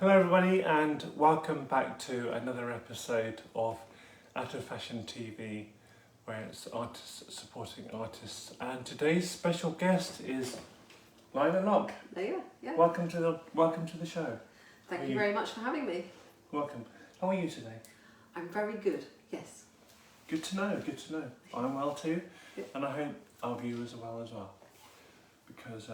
Hello everybody and welcome back to another episode of Out of Fashion TV, where it's artists supporting artists, and today's special guest is Laila Lock. Laila, yeah. Welcome to the show. Thank you very much for having me. Welcome. How are you today? I'm very good, yes. Good to know, good to know. I'm well too, Yeah. and I hope our viewers are well as well. Because,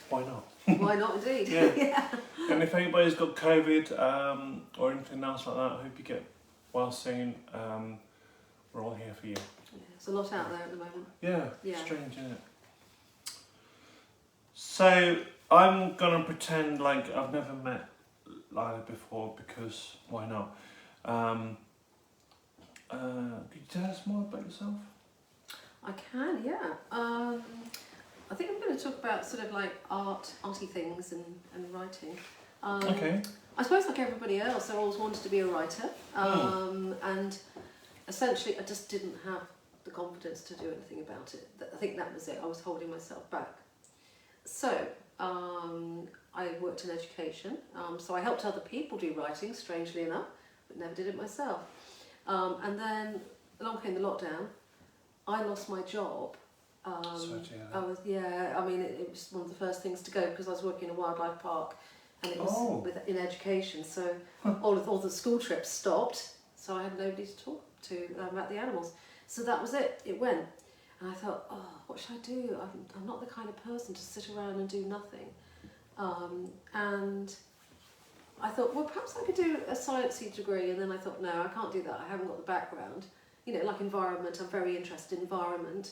why not? Why not indeed? Yeah. Yeah. And if anybody's got COVID or anything else like that, I hope you get well soon. We're all here for you. Yeah, there's a lot out there at the moment. Yeah. Strange, isn't it? So I'm gonna pretend like I've never met Laila before, because why not? Could you tell us more about yourself? I can, yeah. I think I'm going to talk about sort of like arty things and writing. Okay. I suppose like everybody else, I always wanted to be a writer. And essentially I just didn't have the confidence to do anything about it. I think that was it. I was holding myself back. So I worked in education. So I helped other people do writing, strangely enough, but never did it myself. And then along came the lockdown. I lost my job. It was one of the first things to go, because I was working in a wildlife park, and it was in education. So all the school trips stopped. So I had nobody to talk to about the animals. So that was it. It went, and I thought, oh, what should I do? I'm not the kind of person to sit around and do nothing. And I thought, well, perhaps I could do a sciencey degree. And then I thought, no, I can't do that. I haven't got the background. You know, like environment. I'm very interested in environment.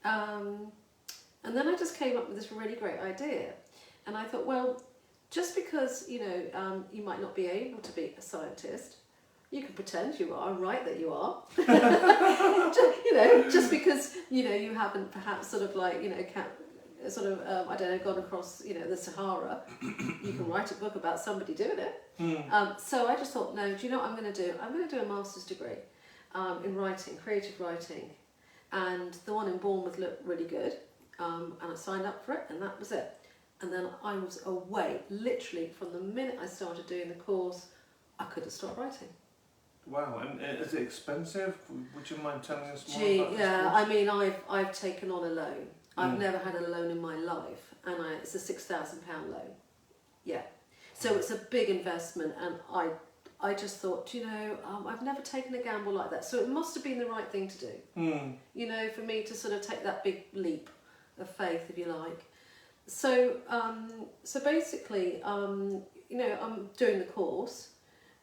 And then I just came up with this really great idea, and I thought, well, just because you might not be able to be a scientist, you can pretend you are, and write that you are. just because you haven't perhaps sort of like gone across the Sahara, you can write a book about somebody doing it. So I just thought, no, do you know what I'm going to do? I'm going to do a master's degree in writing, creative writing. And the one in Bournemouth looked really good, and I signed up for it, and that was it. And then I was away, literally from the minute I started doing the course, I couldn't stop writing. Wow, and is it expensive? Would you mind telling us more about this course? I mean, I've taken on a loan. I've never had a loan in my life, and it's a £6,000 loan. Yeah, so it's a big investment, and I just thought, I've never taken a gamble like that. So it must have been the right thing to do, for me to sort of take that big leap of faith, if you like. So basically, I'm doing the course,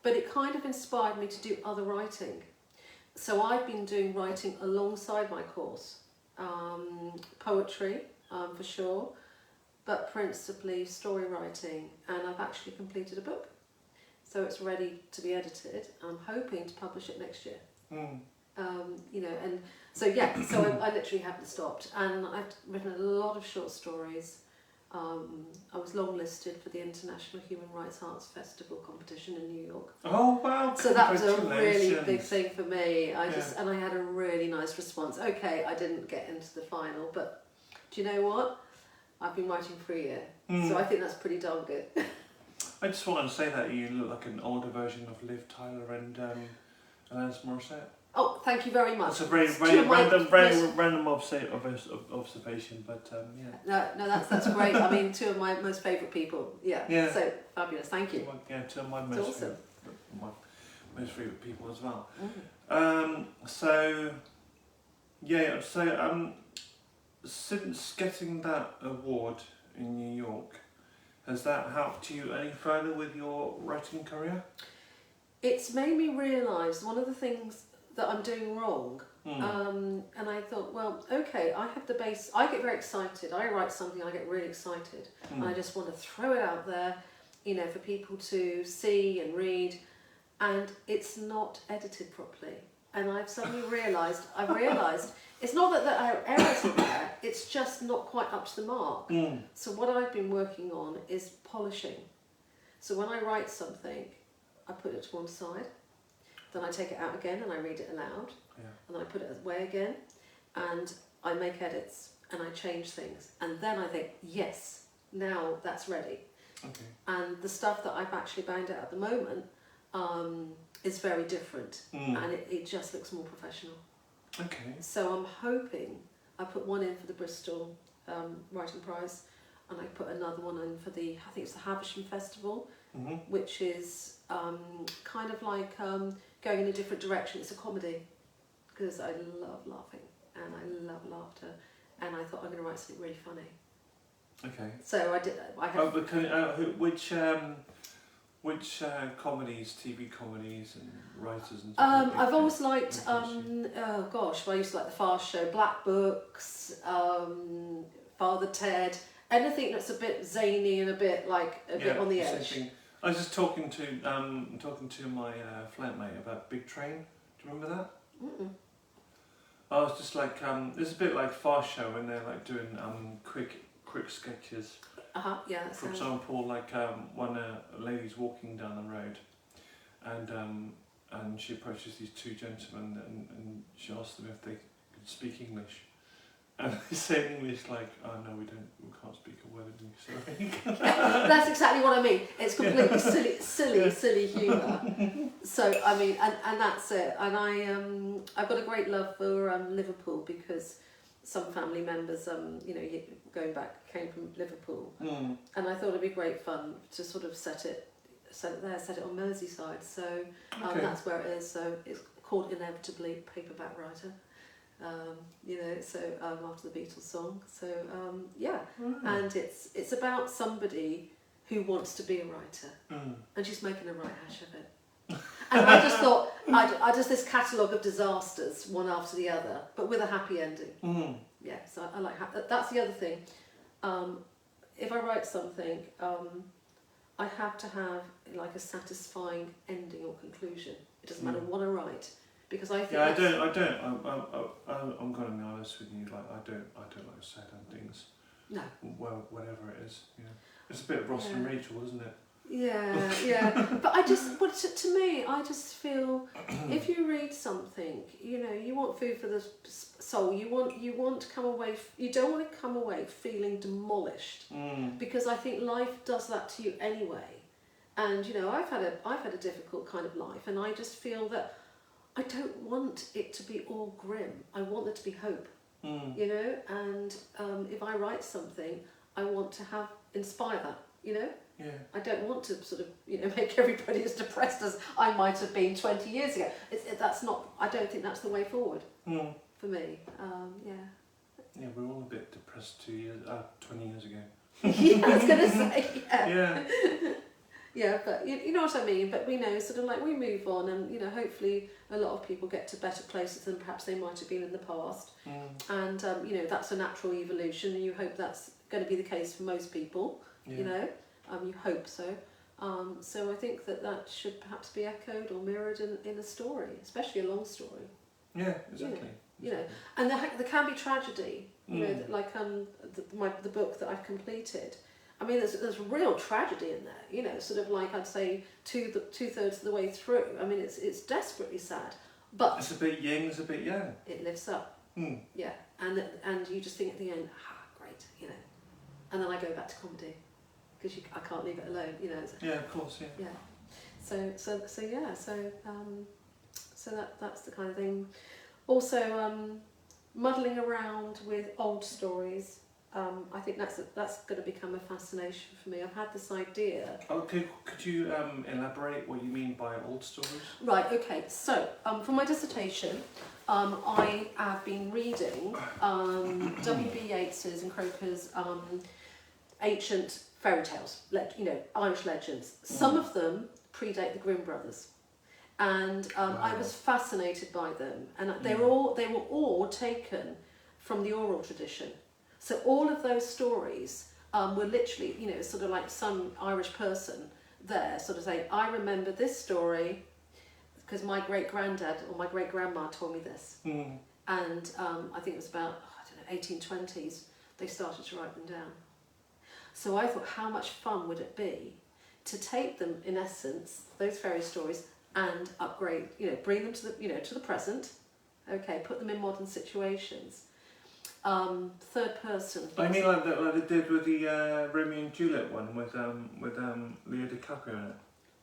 but it kind of inspired me to do other writing. So I've been doing writing alongside my course, poetry for sure, but principally story writing, and I've actually completed a book. So it's ready to be edited. I'm hoping to publish it next year. And so I literally haven't stopped, and I've written a lot of short stories. I was longlisted for the International Human Rights Arts Festival competition in New York. Oh wow! So that was a really big thing for me. And I had a really nice response. Okay, I didn't get into the final, but do you know what? I've been writing for a year, so I think that's pretty darn good. I just wanted to say that you look like an older version of Liv Tyler and Alanis Morissette. Oh, thank you very much. It's a very random observation, but yeah. No, that's great. I mean, two of my most favourite people. Yeah. So fabulous. Thank you. Yeah, two of my most favourite people as well. Since getting that award in New York, has that helped you any further with your writing career? It's made me realise one of the things that I'm doing wrong. And I thought, well, okay, I have the base. I get very excited. I write something, I get really excited. And I just want to throw it out there, for people to see and read. And it's not edited properly. And I've suddenly realised, it's not that there are errors in there, it's just not quite up to the mark. So what I've been working on is polishing. So when I write something, I put it to one side, then I take it out again and I read it aloud, and then I put it away again, and I make edits and I change things, and then I think, yes, now that's ready. Okay. And the stuff that I've actually banged out at the moment is very different, and it just looks more professional. Okay. So I'm hoping, I put one in for the Bristol Writing Prize, and I put another one in for the, I think it's the Havisham Festival, which is kind of like going in a different direction. It's a comedy, because I love laughing and I love laughter, and I thought I'm going to write something really funny. Okay. So I did. I have. Which comedies, TV comedies, and writers and I've always liked. Oh gosh, well, I used to like the Fast Show, Black Books, Father Ted. Anything that's a bit zany and a bit like bit on the edge. I was just talking to my flatmate about Big Train. Do you remember that? Mm-mm. I was just like, it's a bit like Fast Show when they're like doing quick sketches. Yeah. For example, like when a lady's walking down the road, and she approaches these two gentlemen, and she asks them if they could speak English. And they say in English like, oh no, we can't speak a word of English, sorry. That's exactly what I mean. It's completely silly humour. So I mean, and that's it. And I've got a great love for Liverpool, because some family members, going back, came from Liverpool, and I thought it'd be great fun to sort of set it on Merseyside. So that's where it is. So it's called inevitably Paperback Writer. After the Beatles song. So and it's about somebody who wants to be a writer, and she's making a right hash of it. And I just thought, I just this catalogue of disasters, one after the other, but with a happy ending. Yeah, so I like that's the other thing. If I write something, I have to have like a satisfying ending or conclusion. It doesn't matter what I write. Because I think I'm going to be honest with you. Like I don't like sad endings. No. Well, whatever it is, it's a bit of Ross and Rachel, isn't it? Yeah. But to me, I just feel if you read something, you want food for the soul. You want to come away. You don't want to come away feeling demolished, because I think life does that to you anyway. And I've had a difficult kind of life, and I just feel that I don't want it to be all grim. I want there to be hope, and if I write something, I want to inspire that, Yeah. I don't want to sort of, make everybody as depressed as I might have been 20 years ago. I don't think that's the way forward for me, Yeah, we're all a bit depressed 20 years ago. Yeah, I was going to say, Yeah. Yeah, but you know what I mean. But we know, sort of like we move on, and hopefully a lot of people get to better places than perhaps they might have been in the past. And that's a natural evolution, and you hope that's going to be the case for most people. Yeah. You hope so. So I think that should perhaps be echoed or mirrored in a story, especially a long story. Yeah, exactly. And there can be tragedy. Like the book that I've completed. I mean, there's real tragedy in there, sort of like I'd say two-thirds of the way through. I mean, it's desperately sad, but it's a bit yin, it's a bit yang. It lifts up, yeah, and you just think at the end, great, and then I go back to comedy because I can't leave it alone, Yeah, of course, yeah. Yeah, so that's the kind of thing. Also, muddling around with old stories. I think that's going to become a fascination for me. I've had this idea. Okay, could you elaborate what you mean by old stories? Right, okay. So, for my dissertation, I have been reading W.B. Yeats's and Croker's ancient fairy tales, Irish legends. Some of them predate the Grimm brothers. And I was fascinated by them. And they were all taken from the oral tradition. So all of those stories were literally, sort of like some Irish person there sort of saying, I remember this story because my great-granddad or my great-grandma told me this. And I think it was about, 1820s, they started to write them down. So I thought, how much fun would it be to take them, in essence, those fairy stories, and upgrade, bring them to the, to the present, put them in modern situations. third person. I mean, like they did with the Romeo and Juliet one with Leo DiCaprio in it.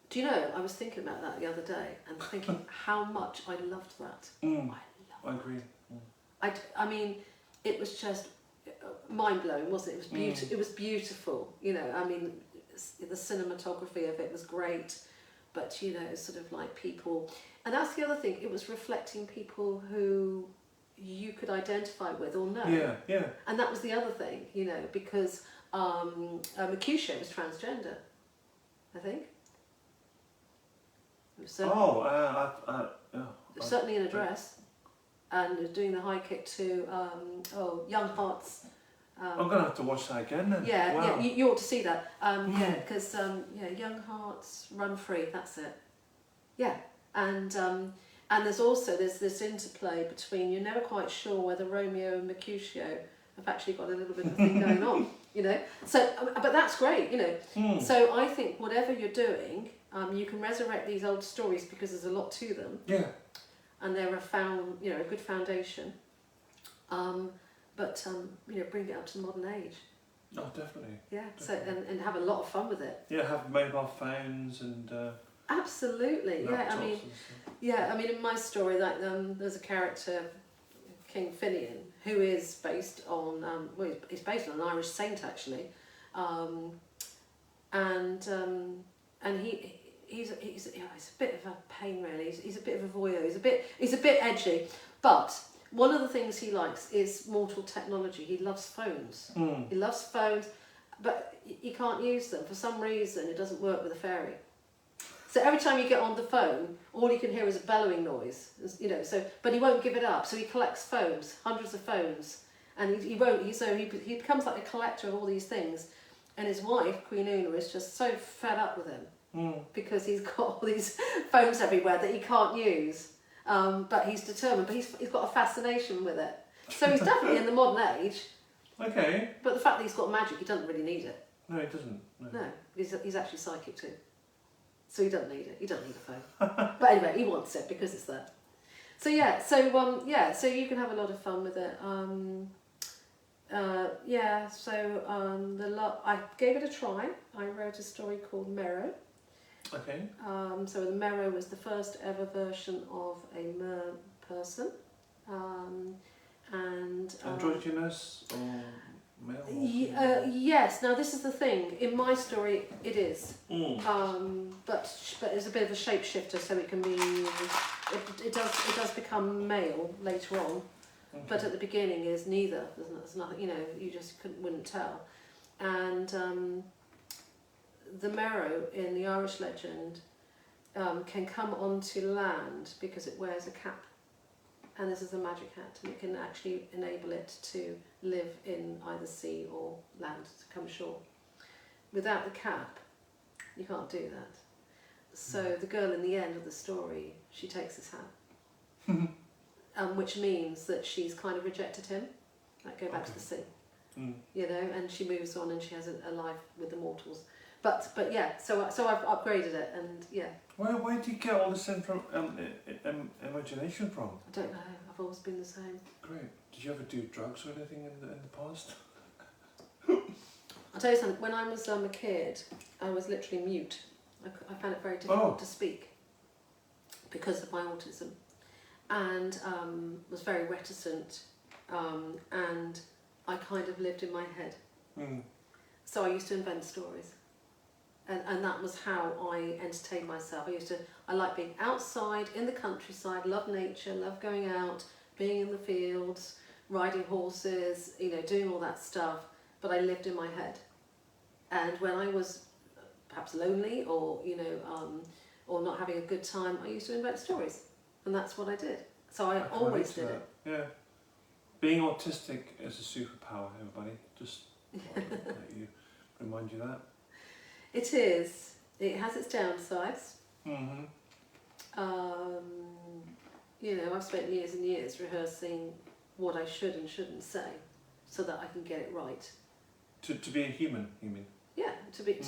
Do you know, I was thinking about that the other day and thinking how much I loved that. I agree. I mean, it was just mind-blowing, wasn't it? It was beautiful, you know. I mean, the cinematography of it was great, but, you know, sort of like people... And that's the other thing, it was reflecting people who you could identify with or know. Yeah, yeah. And that was the other thing, you know, because Mercutio was transgender, I think. Certainly in a dress, and doing the high kick to Young Hearts. I'm gonna have to watch that again then. Yeah, wow. yeah, you ought to see that. Yeah, because Young Hearts Run Free. That's it. Yeah, and there's this interplay between, you're never quite sure whether Romeo and Mercutio have actually got a little bit of a thing going on, you know. So, but that's great, you know. So I think whatever you're doing, you can resurrect these old stories because there's a lot to them. Yeah. And they're a good foundation. But bring it up to the modern age. Oh, definitely. Yeah. Definitely. So and have a lot of fun with it. Yeah, have mobile phones and. Absolutely. Yeah. I mean, in my story, like there's a character, King Finian, who is based on he's based on an Irish saint actually, and he's a bit of a pain really. He's a bit of a voyeur. He's a bit edgy, but one of the things he likes is mortal technology. He loves phones. He loves phones, but you can't use them for some reason. It doesn't work with a fairy. So every time you get on the phone, all you can hear is a bellowing noise, you know. So, but he won't give it up. So he collects phones, hundreds of phones, and he becomes like a collector of all these things. And his wife, Queen Una, is just so fed up with him because he's got all these phones everywhere that he can't use. But he's determined. But he's got a fascination with it. So he's definitely in the modern age. Okay. But the fact that he's got magic, he doesn't really need it. No, he doesn't. No, he's actually psychic too. So he doesn't need it. He doesn't need a phone. But anyway, he wants it because it's there. So so you can have a lot of fun with it. I gave it a try. I wrote a story called Merrow. Okay. So the Merrow was the first ever version of a mer person. Androgynous or male? Yes. Now this is the thing. In my story, it is. But it's a bit of a shapeshifter, so it can be. It does become male later on, but at the beginning is neither. There's nothing. You know, you just wouldn't tell. And the Merrow in the Irish legend can come onto land because it wears a cap. And this is a magic hat, and it can actually enable it to live in either sea or land, to come ashore. Without the cap, you can't do that. So the girl in the end of the story, she takes this hat, which means that she's kind of rejected him, like go back to the sea, you know, and she moves on and she has a life with the mortals. But yeah, so I've upgraded it, and yeah. Where do you get all this imagination from? I don't know. I've always been the same. Great. Did you ever do drugs or anything in the past? I'll tell you something. When I was a kid, I was literally mute. I found it very difficult to speak because of my autism, and was very reticent, and I kind of lived in my head. So I used to invent stories. And that was how I entertained myself. I like being outside, in the countryside, love nature, love going out, being in the fields, riding horses, you know, doing all that stuff. But I lived in my head. And when I was perhaps lonely or, you know, or not having a good time, I used to invent stories. And that's what I did. So I always did it. Yeah. Being autistic is a superpower, everybody. Just let you remind you that. It is. It has its downsides. You know, I've spent years and years rehearsing what I should and shouldn't say, so that I can get it right. To be a human, you mean? Yeah, to be,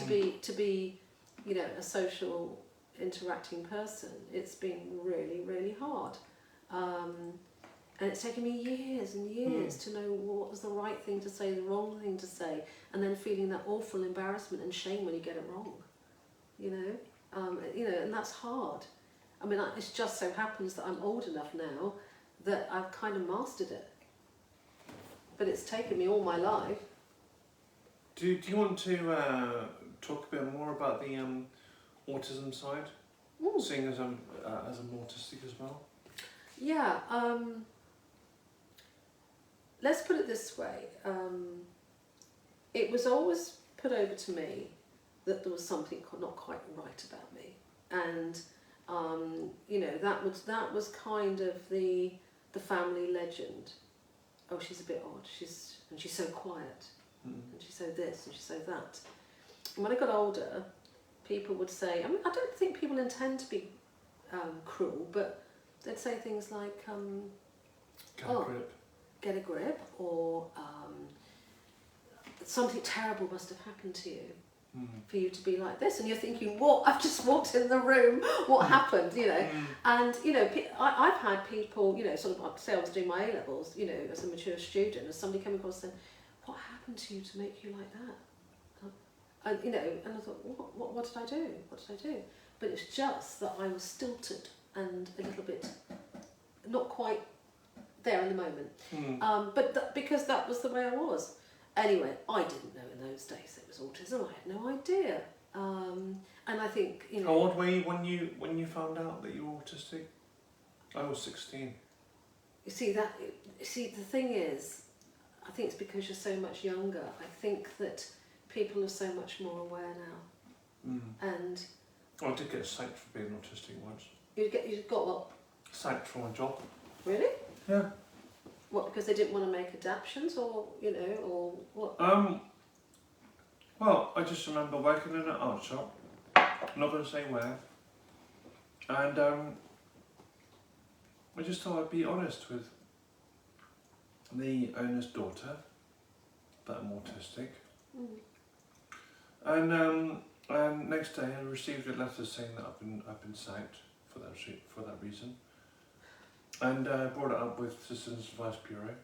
you know, a social, interacting person. It's been really, really hard, And it's taken me years and years to know what was the right thing to say, the wrong thing to say, and then feeling that awful embarrassment and shame when you get it wrong. You know, and that's hard. I mean, it just so happens that I'm old enough now that I've kind of mastered it. But it's taken me all my life. Do you want to talk a bit more about the autism side? Seeing as I'm autistic as well. Yeah. Let's put it this way. It was always put over to me that there was something not quite right about me, and you know, that was kind of the family legend. Oh, she's a bit odd. She's so quiet, and she's so this and she's so that. And when I got older, people would say, I mean, I don't think people intend to be cruel, but they'd say things like, get a grip, or something terrible must have happened to you for you to be like this, and you're thinking, what? I've just walked in the room, what happened, you know? And, you know, I've had people, you know, sort of, say I was doing my A-levels, you know, as a mature student, and somebody came across and said, what happened to you to make you like that? And, you know, and I thought, what did I do? What did I do? But it's just that I was stilted and a little bit not quite there in the moment. But because that was the way I was. Anyway, I didn't know in those days it was autism. I had no idea. And I think, you know... How old were you when you found out that you were autistic? I was 16. You see, the thing is, I think it's because you're so much younger. I think that people are so much more aware now. And... I did get sacked for being autistic once. You got what? Sacked from a job. Really? Yeah. What, because they didn't want to make adaptions, or, you know, or what? Well, I just remember working in an art shop, I'm not going to say where, and I just thought I'd be honest with the owner's daughter that I'm autistic. And next day I received a letter saying that I've been sacked for that reason. And I brought it up with the Citizens Advice Bureau,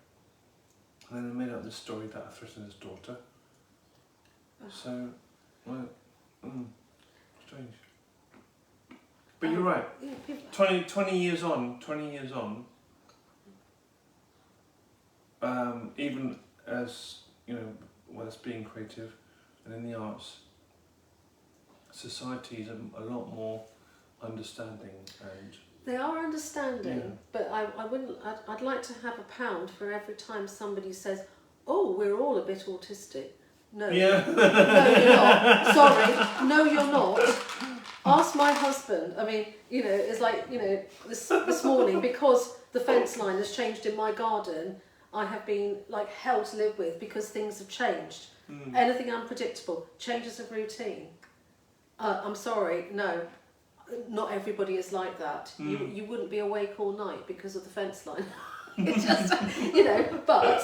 and then I made up this story that I threatened his daughter. So, well, strange. But you're right. Yeah, 20 years on, even as, you know, well, as being creative and in the arts, society is a lot more understanding and... They are understanding, but I'd like to have £1 for every time somebody says, oh, we're all a bit autistic. No. Yeah. No, you're not. Sorry. No, you're not. Ask my husband. I mean, you know, it's like, you know, this morning, because the fence line has changed in my garden, I have been like hell to live with because things have changed. Anything unpredictable, changes of routine. I'm sorry, no. Not everybody is like that. You wouldn't be awake all night because of the fence line. It's just, you know, but,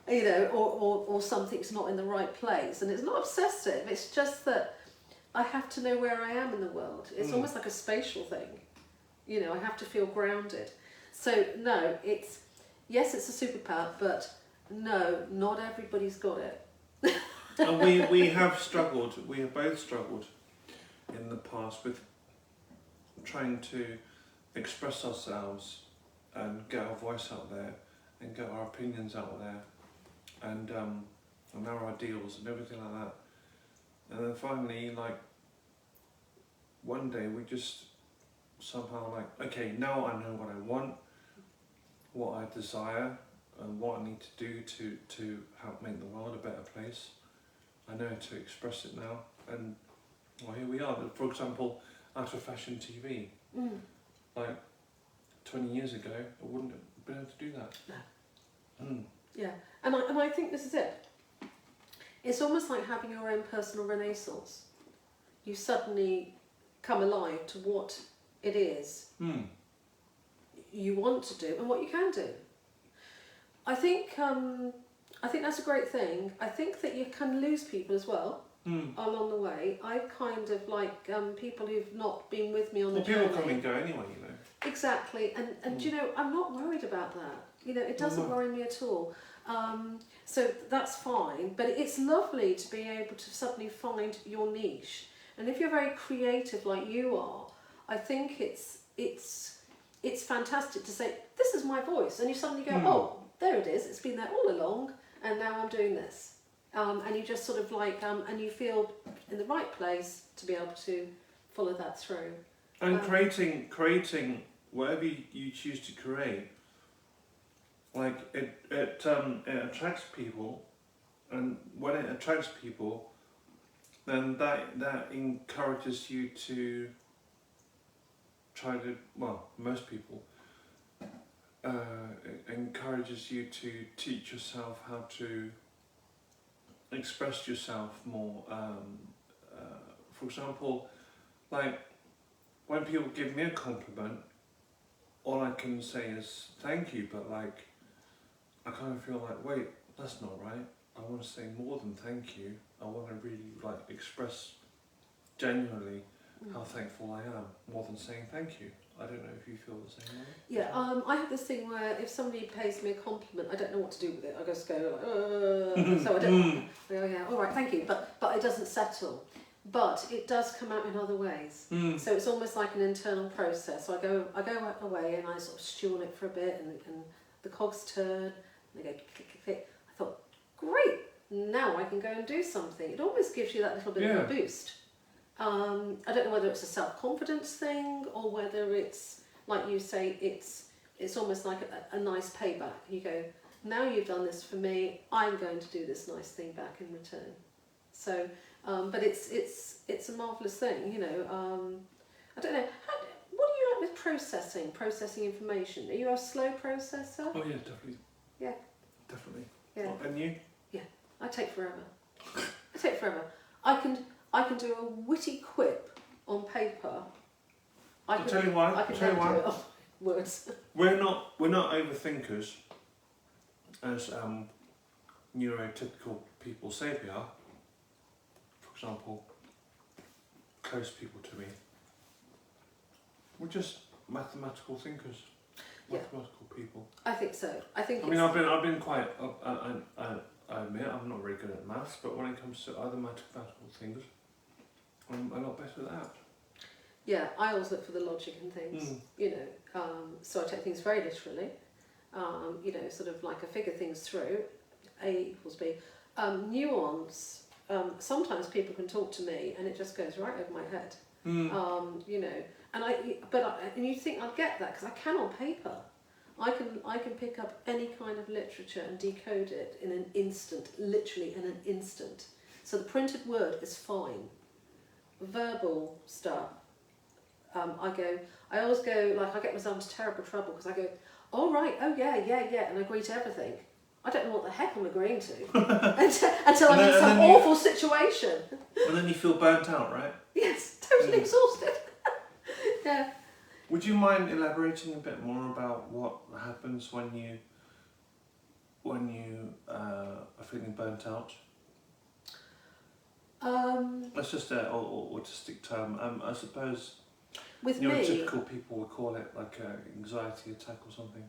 you know, or something's not in the right place. And it's not obsessive, it's just that I have to know where I am in the world. It's almost like a spatial thing. You know, I have to feel grounded. So, no, yes, it's a superpower, but no, not everybody's got it. And we have both struggled in the past with trying to express ourselves and get our voice out there and get our opinions out there and our ideals and everything like that. And then finally, like, one day we just somehow like, okay, now I know what I want, what I desire, and what I need to do to help make the world a better place. I know how to express it now, and well, here we are. For example, Out of Fashion TV. Like 20 years ago, I wouldn't have been able to do that. No. Yeah, and I think this is it. It's almost like having your own personal renaissance. You suddenly come alive to what it is you want to do and what you can do. I think that's a great thing. I think that you can lose people as well. Along the way. I've kind of like people who've not been with me on the journey. People come and go anyway, you know. Exactly, and you know, I'm not worried about that. You know, it doesn't worry me at all. So that's fine, but it's lovely to be able to suddenly find your niche. And if you're very creative like you are, I think it's fantastic to say, this is my voice, and you suddenly go, oh, there it is, it's been there all along, and now I'm doing this. And you just sort of like, and you feel in the right place to be able to follow that through. And creating whatever you choose to create, like it attracts people, and when it attracts people, then that encourages you to try to, well, most people, encourages you to teach yourself how to express yourself more. For example, like when people give me a compliment, all I can say is thank you, but like I kind of feel like, wait, that's not right. I want to say more than thank you. I want to really like express genuinely how thankful I am, more than saying thank you. I don't know if you feel the same way. Yeah, I have this thing where if somebody pays me a compliment, I don't know what to do with it. I just go like, so I don't. I go, yeah, all right, thank you, but it doesn't settle. But it does come out in other ways. So it's almost like an internal process. So I go away and I sort of stew on it for a bit, and the cogs turn, and they go click, click, click. I thought, great, now I can go and do something. It almost gives you that little bit of a boost. I don't know whether it's a self-confidence thing or whether it's, like you say, it's almost like a nice payback. You go, now you've done this for me, I'm going to do this nice thing back in return. So, but it's a marvellous thing, you know. I don't know, what do you like with processing information? Are you a slow processor? Oh yeah, definitely. Yeah. Definitely. Yeah. And you? Yeah, I take forever. I can do a witty quip on paper. I'll tell you why. I can do it on words. We're not overthinkers, as neurotypical people say we are. For example, close people to me. We're just mathematical thinkers. Mathematical people. I think so. I've been quite. I admit I'm not very good at maths, but when it comes to other mathematical things, I'm a lot better at that. Yeah, I always look for the logic in things. You know, so I take things very literally. You know, sort of like I figure things through. A equals B. Nuance. Sometimes people can talk to me and it just goes right over my head. You know, and you think I'll get that because I can on paper. I can pick up any kind of literature and decode it in an instant, literally in an instant. So the printed word is fine. Verbal stuff, I always go, like I get myself into terrible trouble because I go, oh right, oh yeah, and I agree to everything. I don't know what the heck I'm agreeing to until I'm in some awful situation. And then you feel burnt out, right? Yes, totally exhausted. Yeah. Would you mind elaborating a bit more about what happens when you are feeling burnt out? That's just an autistic term. I suppose with neurotypical people would call it like an anxiety attack or something.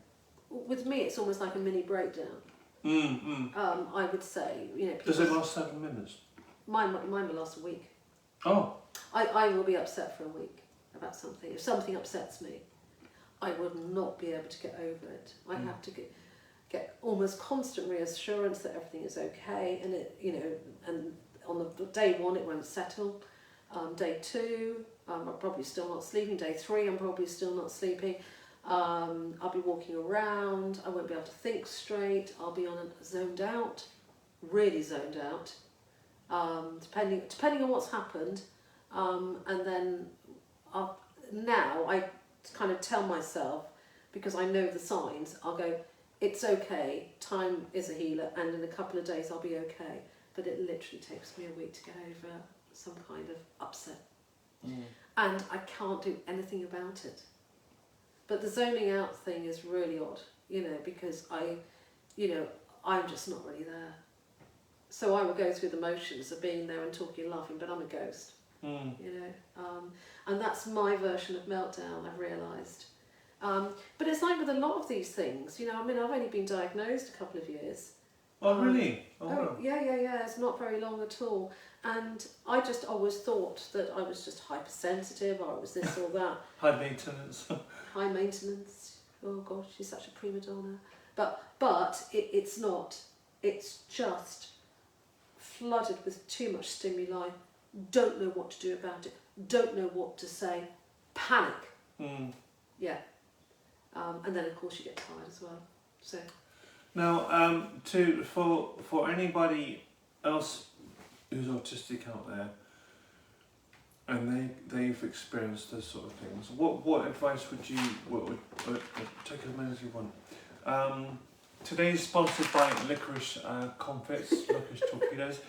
With me, it's almost like a mini breakdown. I would say, you know. Does it last 7 minutes? Mine will last a week. Oh. I will be upset for a week about something. If something upsets me, I would not be able to get over it. I have to get almost constant reassurance that everything is okay, and it, you know, and on the day one it won't settle. Day two, I'm probably still not sleeping. Day three, I'm probably still not sleeping. I'll be walking around. I won't be able to think straight. I'll be zoned out, really zoned out. Depending on what's happened, and then now I kind of tell myself, because I know the signs, I'll go, it's okay, time is a healer, and in a couple of days I'll be okay. But it literally takes me a week to get over some kind of upset. And I can't do anything about it. But the zoning out thing is really odd, you know, because I'm just not really there. So I will go through the motions of being there and talking and laughing, but I'm a ghost, you know. And that's my version of meltdown, I've realised. But it's like with a lot of these things, you know, I mean, I've only been diagnosed a couple of years. Oh, really? Oh, wow. Yeah, it's not very long at all. And I just always thought that I was just hypersensitive, or I was this or that. High maintenance. High maintenance. Oh gosh, she's such a prima donna. But it's not. It's just flooded with too much stimuli. Don't know what to do about it. Don't know what to say. Panic. Yeah. And then of course you get tired as well. So. Now, for anybody else who's autistic out there, and they've experienced those sort of things, what advice would you take as many as you want? Today's sponsored by Licorice Comfits, Licorice Torpedoes.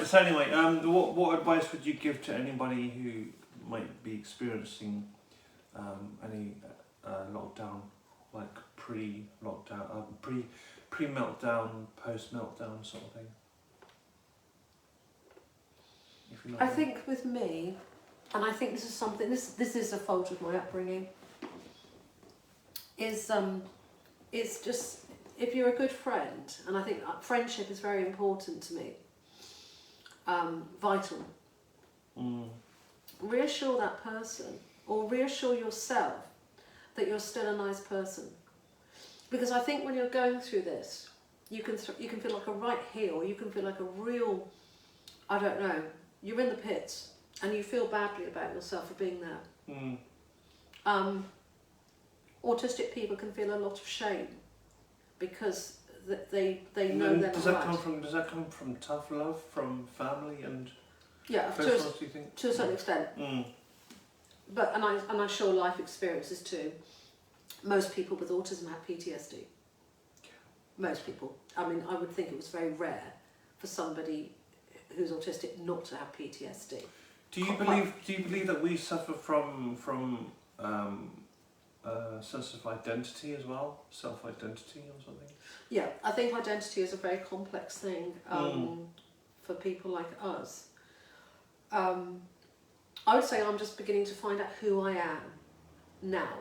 So anyway, what advice would you give to anybody who might be experiencing any lockdown, like pre-lockdown, pre-meltdown, post-meltdown sort of thing? I think with me, and I think this is something, this is a fault of my upbringing, is it's just, if you're a good friend, and I think friendship is very important to me, vital. Reassure that person, or reassure yourself that you're still a nice person. Because I think when you're going through this, you can feel like a right heel, you can feel like a real, I don't know, you're in the pits and you feel badly about yourself for being there. Autistic people can feel a lot of shame because they know they're does not that right. Does that come from tough love from family and yeah, personals, do you think? to a certain extent. But and I'm sure life experiences too. Most people with autism have PTSD. Most people. I mean, I would think it was very rare for somebody who's autistic not to have PTSD. Do you believe that we suffer from sense of identity as well, self-identity or something? Yeah, I think identity is a very complex thing for people like us. I would say I'm just beginning to find out who I am now,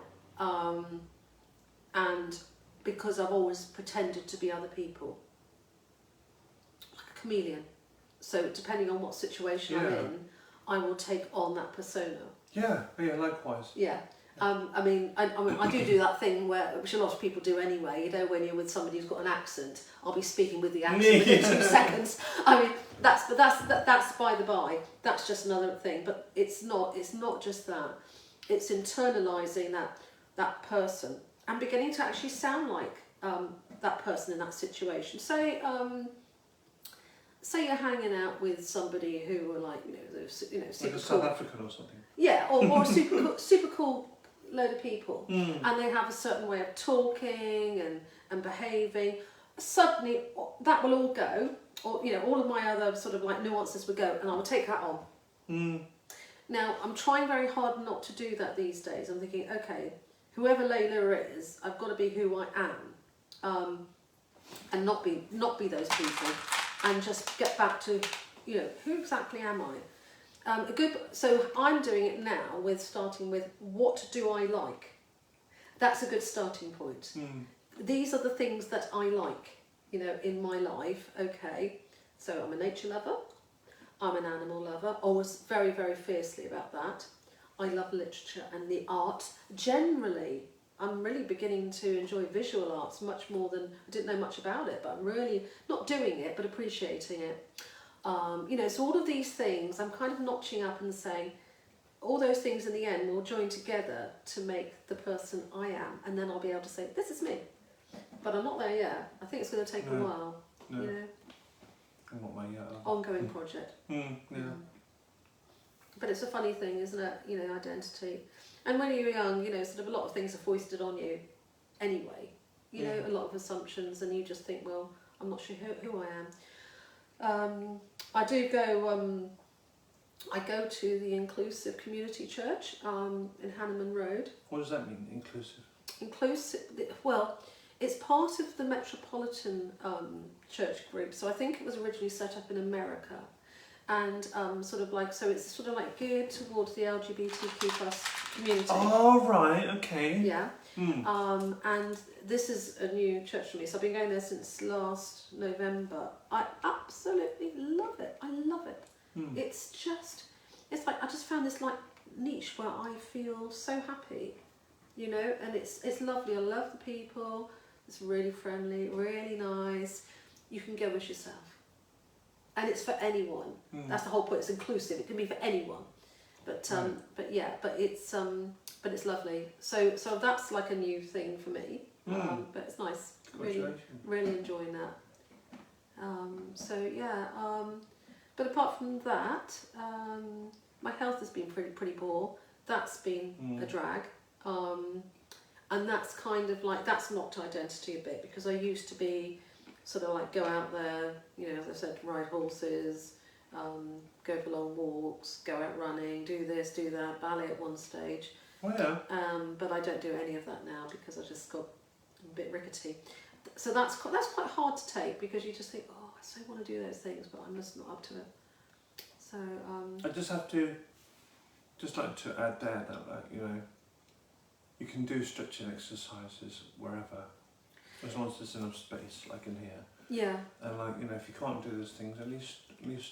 and because I've always pretended to be other people, like a chameleon. So depending on what situation I'm in, I will take on that persona. Yeah, likewise. Yeah. I mean, I do that thing which a lot of people do anyway. You know, when you're with somebody who's got an accent, I'll be speaking with the accent within 2 seconds. I mean, that's by the by. That's just another thing. But it's not just that. It's internalising that person and beginning to actually sound like that person in that situation. Say you're hanging out with somebody who are like super like a cool. South African or something. Yeah, or super cool load of people, and they have a certain way of talking and behaving. Suddenly, that will all go, or all of my other sort of like nuances will go, and I will take that on. Now, I'm trying very hard not to do that these days. I'm thinking, okay, whoever Laila is, I've got to be who I am, and not be those people, and just get back to who exactly am I. So I'm doing it now with starting with what do I like. That's a good starting point. These are the things that I like, in my life. Okay, so I'm a nature lover. I'm an animal lover. Always very, very fiercely about that. I love literature and the arts. Generally, I'm really beginning to enjoy visual arts much more than, I didn't know much about it, but I'm really not doing it, but appreciating it. So all of these things I'm kind of notching up and saying all those things in the end will join together to make the person I am, and then I'll be able to say this is me. But I'm not there yet. I think it's going to take a while. No. I'm not there yet. Ongoing project. But it's a funny thing, isn't it? Identity. And when you're young, sort of a lot of things are foisted on you anyway. A lot of assumptions, and you just think, well, I'm not sure who I am. I do go. I go to the Inclusive Community Church in Hanneman Road. What does that mean, inclusive? Inclusive. Well, it's part of the Metropolitan Church group. So I think it was originally set up in America, and it's sort of like geared towards the LGBTQ+ community. Oh right, okay. Yeah. And this is a new church for me, so I've been going there since last November. I absolutely love it. I love it. It's like I just found this like niche where I feel so happy, you know, and it's lovely. I love the people. It's really friendly, really nice. You can go as yourself, and it's for anyone. That's the whole point. It's inclusive. It can be for anyone. But it's lovely. So that's like a new thing for me. But it's nice. Really enjoying that. But apart from that, my health has been pretty poor. That's been a drag. And that's kind of like, that's knocked identity a bit, because I used to be sort of like go out there, you know, as I said, ride horses, go for long walks, go out running, do this, do that, ballet at one stage. Oh yeah. But I don't do any of that now because I just got a bit rickety. So that's quite hard to take, because you just think, oh, I so want to do those things, but I'm just not up to it. So I just like to add there that, like, you know, you can do stretching exercises wherever, as long as there's enough space, like in here. Yeah. And like, you know, if you can't do those things, at least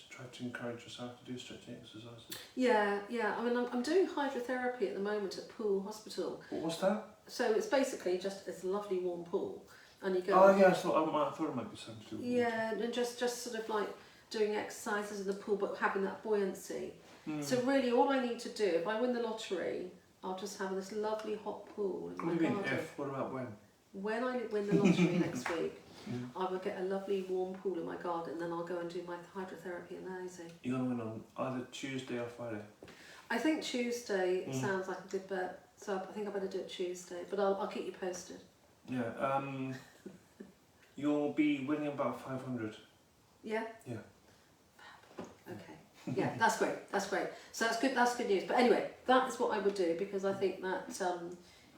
try to encourage yourself to do stretching exercises. Yeah. I mean, I'm doing hydrotherapy at the moment at Pool Hospital. What's that? So it's basically it's a lovely warm pool, and you go. Oh yeah, I thought it might be something to do with Yeah, and just sort of like doing exercises in the pool, but having that buoyancy. So really, all I need to do, if I win the lottery, I'll just have this lovely hot pool in my garden. What do you mean if? What about when? When I win the lottery next week, I will get a lovely warm pool in my garden, and then I'll go and do my hydrotherapy in there, easy. You're going to win on either Tuesday or Friday? I think Tuesday sounds like a good bet, so I think I better do it Tuesday, but I'll keep you posted. Yeah, you'll be winning about 500. Yeah? Yeah. Okay. Yeah, that's great. So that's good news. But anyway, that is what I would do, because I think that,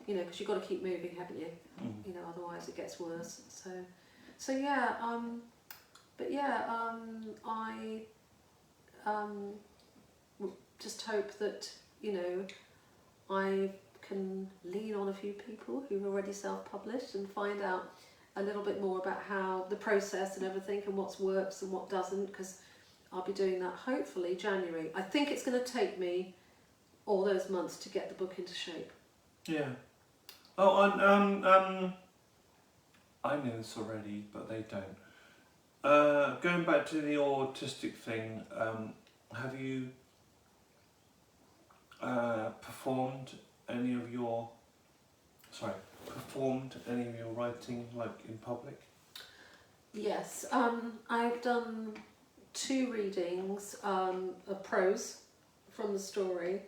you know, because you've got to keep moving, haven't you? You know, otherwise it gets worse. So yeah, I just hope that, you know, I can lean on a few people who've already self-published and find out a little bit more about how the process and everything, and what works and what doesn't, because I'll be doing that hopefully January. I think it's going to take me all those months to get the book into shape. Yeah. Oh, and I know this already, but they don't. Going back to the autistic thing, have you performed any of your writing, like, in public? Yes, I've done 2 readings of prose from the story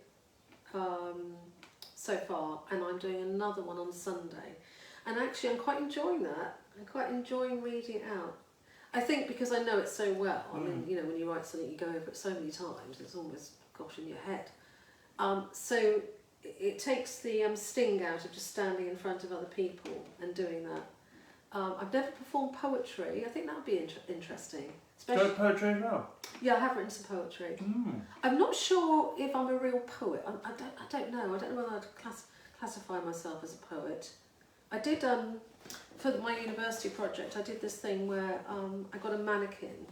so far, and I'm doing another one on Sunday. And actually I'm quite enjoying that. I'm quite enjoying reading it out. I think because I know it so well. I mean, you know, when you write something, you go over it so many times, it's almost, gosh, in your head. So it takes the sting out of just standing in front of other people and doing that. I've never performed poetry. I think that would be interesting. Especially poetry as well? Yeah, I have written some poetry. I'm not sure if I'm a real poet. I don't know. I don't know whether I'd classify myself as a poet. I did, for my university project, I did this thing where I got a mannequin,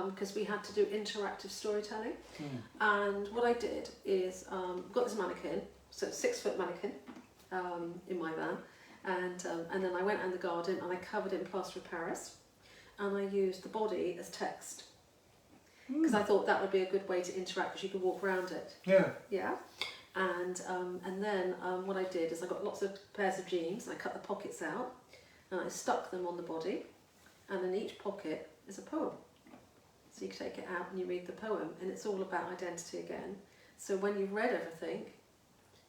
because we had to do interactive storytelling. And what I did is, got this mannequin, so 6-foot mannequin, in my van, and then I went in the garden and I covered it in plaster of Paris, and I used the body as text, because I thought that would be a good way to interact, because you could walk around it. Yeah. Yeah. And then what I did is I got lots of pairs of jeans, and I cut the pockets out, and I stuck them on the body, and in each pocket is a poem. So you can take it out and you read the poem, and it's all about identity again. So when you've read everything,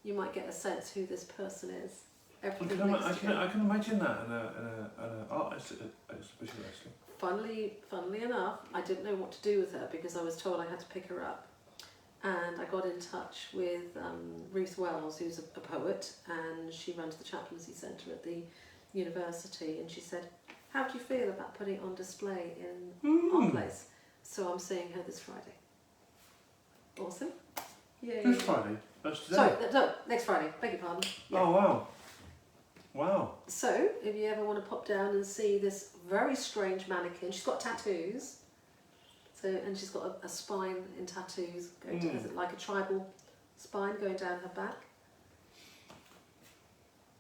you might get a sense who this person is. I can imagine that in an art exhibition, actually. Funnily enough, I didn't know what to do with her, because I was told I had to pick her up. And I got in touch with Ruth Wells, who's a poet, and she runs the Chaplaincy Centre at the university, and she said, how do you feel about putting it on display in our place? So I'm seeing her this Friday. Awesome. Yeah. This Friday? That's today? Sorry, no, next Friday, beg your pardon. Yeah. Oh wow. Wow. So, if you ever want to pop down and see this very strange mannequin, she's got tattoos. So, and she's got a spine in tattoos, going to, like a tribal spine going down her back.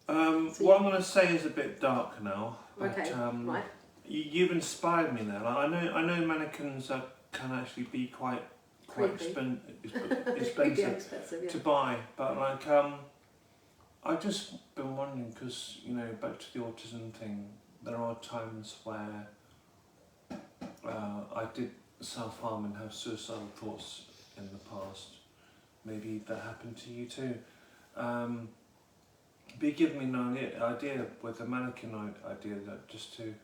So what I'm going to say is a bit dark now. But, okay, right. You've inspired me there. Like, I know mannequins can actually be quite expensive Yeah. to buy, but like I've just been wondering, because back to the autism thing, there are times where I did self-harm and have suicidal thoughts in the past. Maybe that happened to you too. But it gave me an idea with the mannequin idea, that just to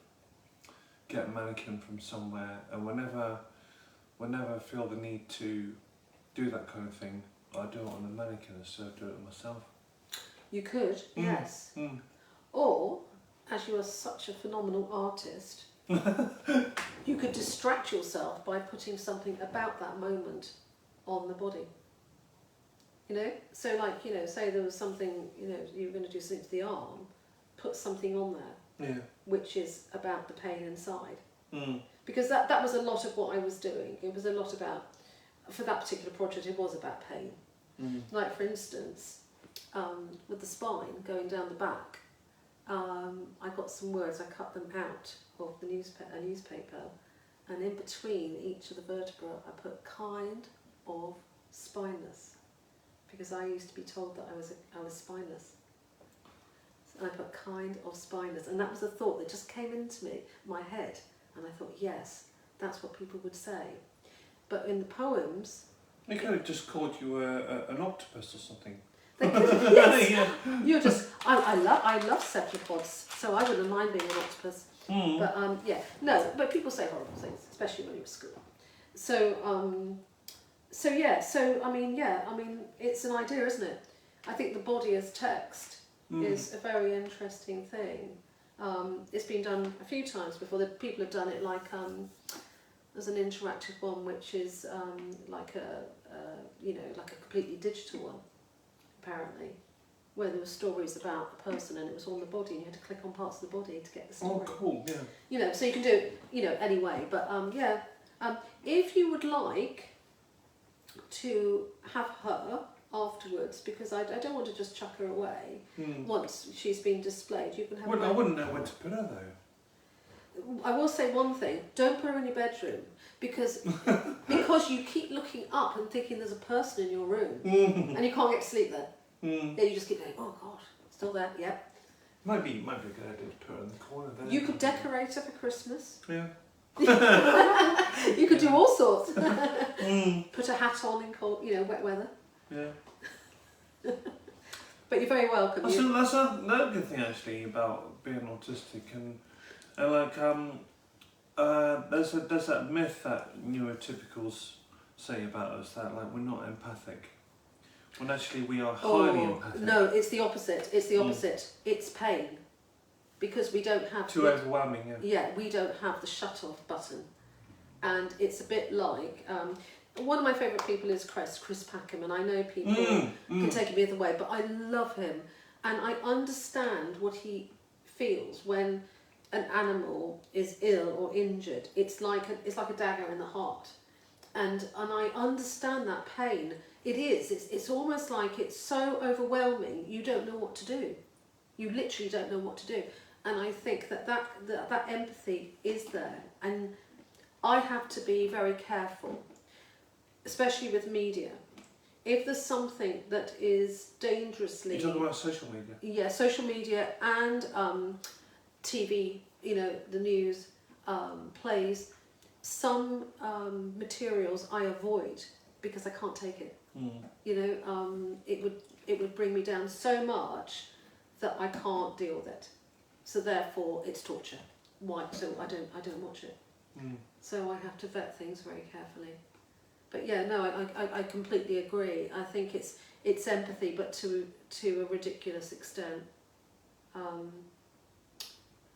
get a mannequin from somewhere, and whenever I feel the need to do that kind of thing, I do it on the mannequin instead of do it myself. You could, yes. Or, as you are such a phenomenal artist, you could distract yourself by putting something about that moment on the body. So like, say there was something, you were going to do something to the arm, put something on there, which is about the pain inside. Because that was a lot of what I was doing. It was a lot about, for that particular project, it was about pain. Like, for instance, with the spine going down the back, I got some words, I cut them out of the newspaper, and in between each of the vertebrae I put kind of spineless, because I used to be told that I was spineless. So I put kind of spineless, and that was a thought that just came into my head, and I thought, yes, that's what people would say. But in the poems, they could have just called you an octopus or something. They could, yes. Yeah. You're just. I love cephalopods, so I wouldn't mind being an octopus. But yeah, no. But people say horrible things, especially when you're at school. So I mean, it's an idea, isn't it? I think the body as text is a very interesting thing. It's been done a few times before. The people have done it like there's an interactive one which is like a completely digital one, apparently, where there were stories about a person and it was on the body and you had to click on parts of the body to get the story. Oh, cool, yeah. So you can do it, anyway. But if you would like to have her afterwards, because I don't want to just chuck her away once she's been displayed, you can have her. I wouldn't know where to put her though. I will say one thing: don't put her in your bedroom, because you keep looking up and thinking there's a person in your room, and you can't get to sleep there. Yeah, you just keep going, oh God, still there, yep. Might be a good idea to put her in the corner there. You could decorate her for Christmas. Yeah. You could do all sorts. Put a hat on in cold, wet weather. Yeah. But you're very welcome. That's another good thing actually about being autistic, and like there's that myth that neurotypicals say about us, that like we're not empathic, when actually we are highly empathic. No, it's the opposite. It's the opposite. It's pain, because we don't have overwhelming. Yeah, we don't have the shut off button, and it's a bit like. One of my favourite people is Chris Packham, and I know people can take him either way, but I love him, and I understand what he feels when an animal is ill or injured. It's like a dagger in the heart, and I understand that pain. It's almost like it's so overwhelming. You don't know what to do. You literally don't know what to do, and I think that empathy is there, and I have to be very careful. Especially with media. If there's something that is dangerously... You're talking about social media? Yeah, social media and TV, the news, plays. Some materials I avoid because I can't take it. It would bring me down so much that I can't deal with it. So therefore it's torture. Why? So I don't watch it. So I have to vet things very carefully. But yeah, no, I completely agree. I think it's empathy, but to a ridiculous extent.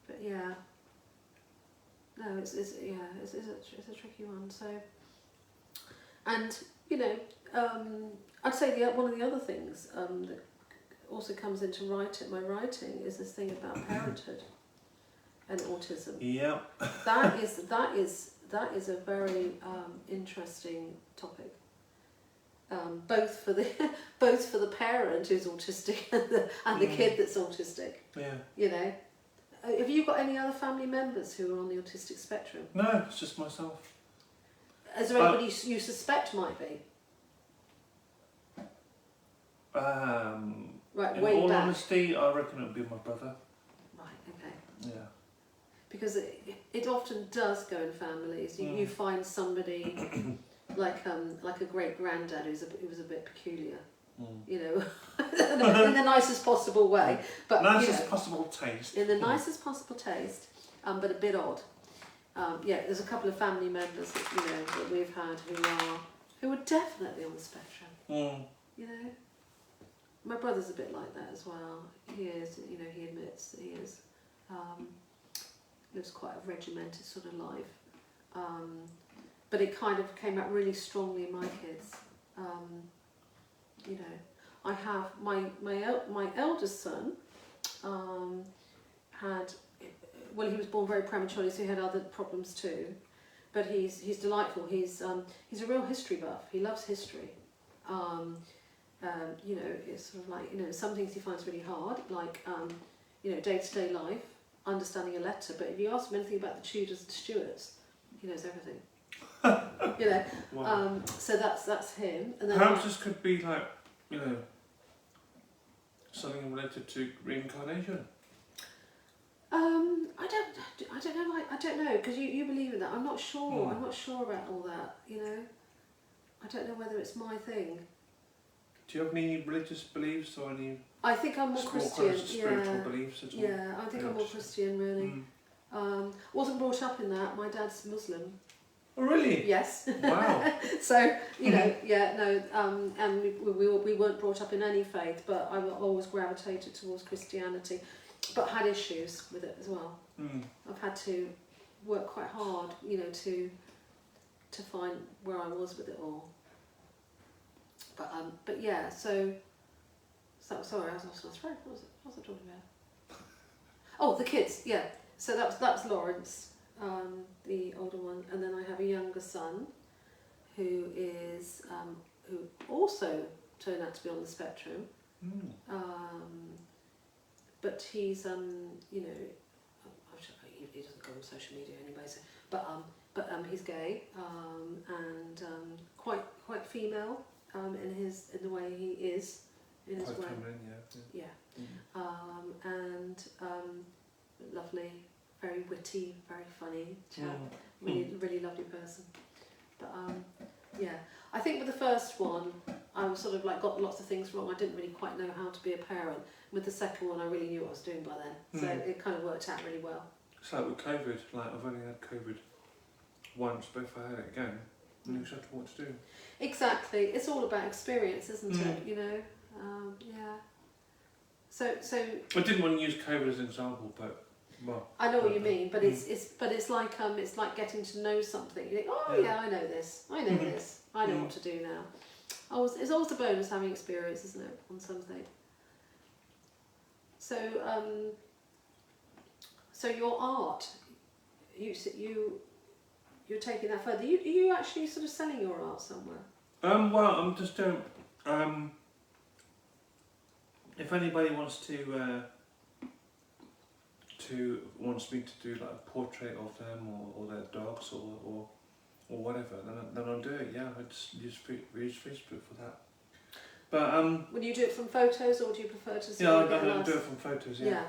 But yeah, no, it's a tricky one. So, and I'd say one of the other things that also comes into my writing is this thing about parenthood and autism. Yeah. That is a very interesting topic. Both for the parent who's autistic and the kid that's autistic. Yeah. You know, have you got any other family members who are on the autistic spectrum? No, it's just myself. Is there anybody you suspect might be? Right, in way all back. honesty, I reckon it would be my brother. Right, okay. Yeah. Because it often does go in families. You find somebody like a great granddad who was a bit peculiar. You know, in the nicest possible way. But nicest possible taste. In the nicest possible taste, but a bit odd. Yeah, there's a couple of family members that, you know, that we've had who are definitely on the spectrum. You know, my brother's a bit like that as well. He is. You know, he admits that he is. Lives quite a regimented sort of life. But it kind of came out really strongly in my kids. You know, I have my eldest son had, well, he was born very prematurely, so he had other problems too. But he's delightful. He's a real history buff. He loves history. You know, it's sort of like, you know, some things he finds really hard, like you know, day-to-day life, understanding a letter. But if you ask him anything about the Tudors and Stuarts, he knows everything. You know, Wow. so that's him. And then perhaps this could be like, you know, something related to reincarnation. I don't know, because you believe in that. I'm not sure. I'm not sure about all that. You know, I don't know whether it's my thing. Do you have any religious beliefs or any? I think I'm more Christian. Spiritual beliefs at all? Yeah, I think I'm more Christian really. Wasn't brought up in that. My dad's Muslim. Oh really? Yes. Wow. So you know, yeah, no, and we weren't brought up in any faith, but I always gravitated towards Christianity, but had issues with it as well. I've had to work quite hard, you know, to find where I was with it all. But yeah, so sorry, I was lost my thread. What was I talking about? Oh, the kids, yeah. So that's Lawrence, the older one, and then I have a younger son, who is who also turned out to be on the spectrum. But he's you know, he doesn't go on social media anyway. So, but he's gay and quite female in the way he is in his way. Yeah. And lovely, very witty, very funny chap. Really lovely person. But yeah, I think with the first one, I was sort of like got lots of things wrong. I didn't really quite know how to be a parent. With the second one, I really knew what I was doing by then. So it kind of worked out really well. It's like with COVID. Like I've only had COVID once, but if I had it again, I knew exactly what to do. Exactly. It's all about experience, isn't it? You know. Yeah. So. I didn't want to use COVID as an example, but. Well, I know what you mean, but it's like getting to know something. You think, oh yeah, I know this. I know this. I know what to do now. It's always a bonus having experience, isn't it, on something. So so your art, you're taking that further. Are you actually sort of selling your art somewhere? Well, I'm just doing. If anybody wants wants me to do like a portrait of them or their dogs or whatever, then I'll do it. Yeah, I just use Facebook for that. But Will you do it from photos, or do you prefer to? Yeah, I'll do it from photos. Yeah.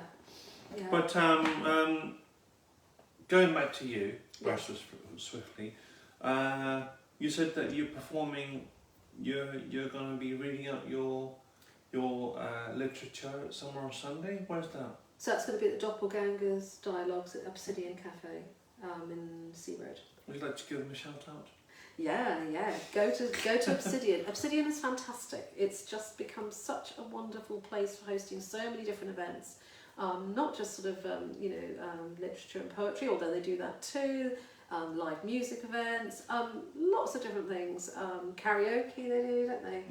Yeah. But going back to you, very swiftly, you said that you're performing. You're going to be reading out your literature somewhere on Sunday. Where's that? So that's going to be at the Doppelgangers Dialogues at Obsidian Cafe in Sea Road. Would you like to give them a shout out? Yeah. Go to Obsidian. Obsidian is fantastic. It's just become such a wonderful place for hosting so many different events. Not just sort of literature and poetry, although they do that too. Live music events, lots of different things. Karaoke they do, don't they?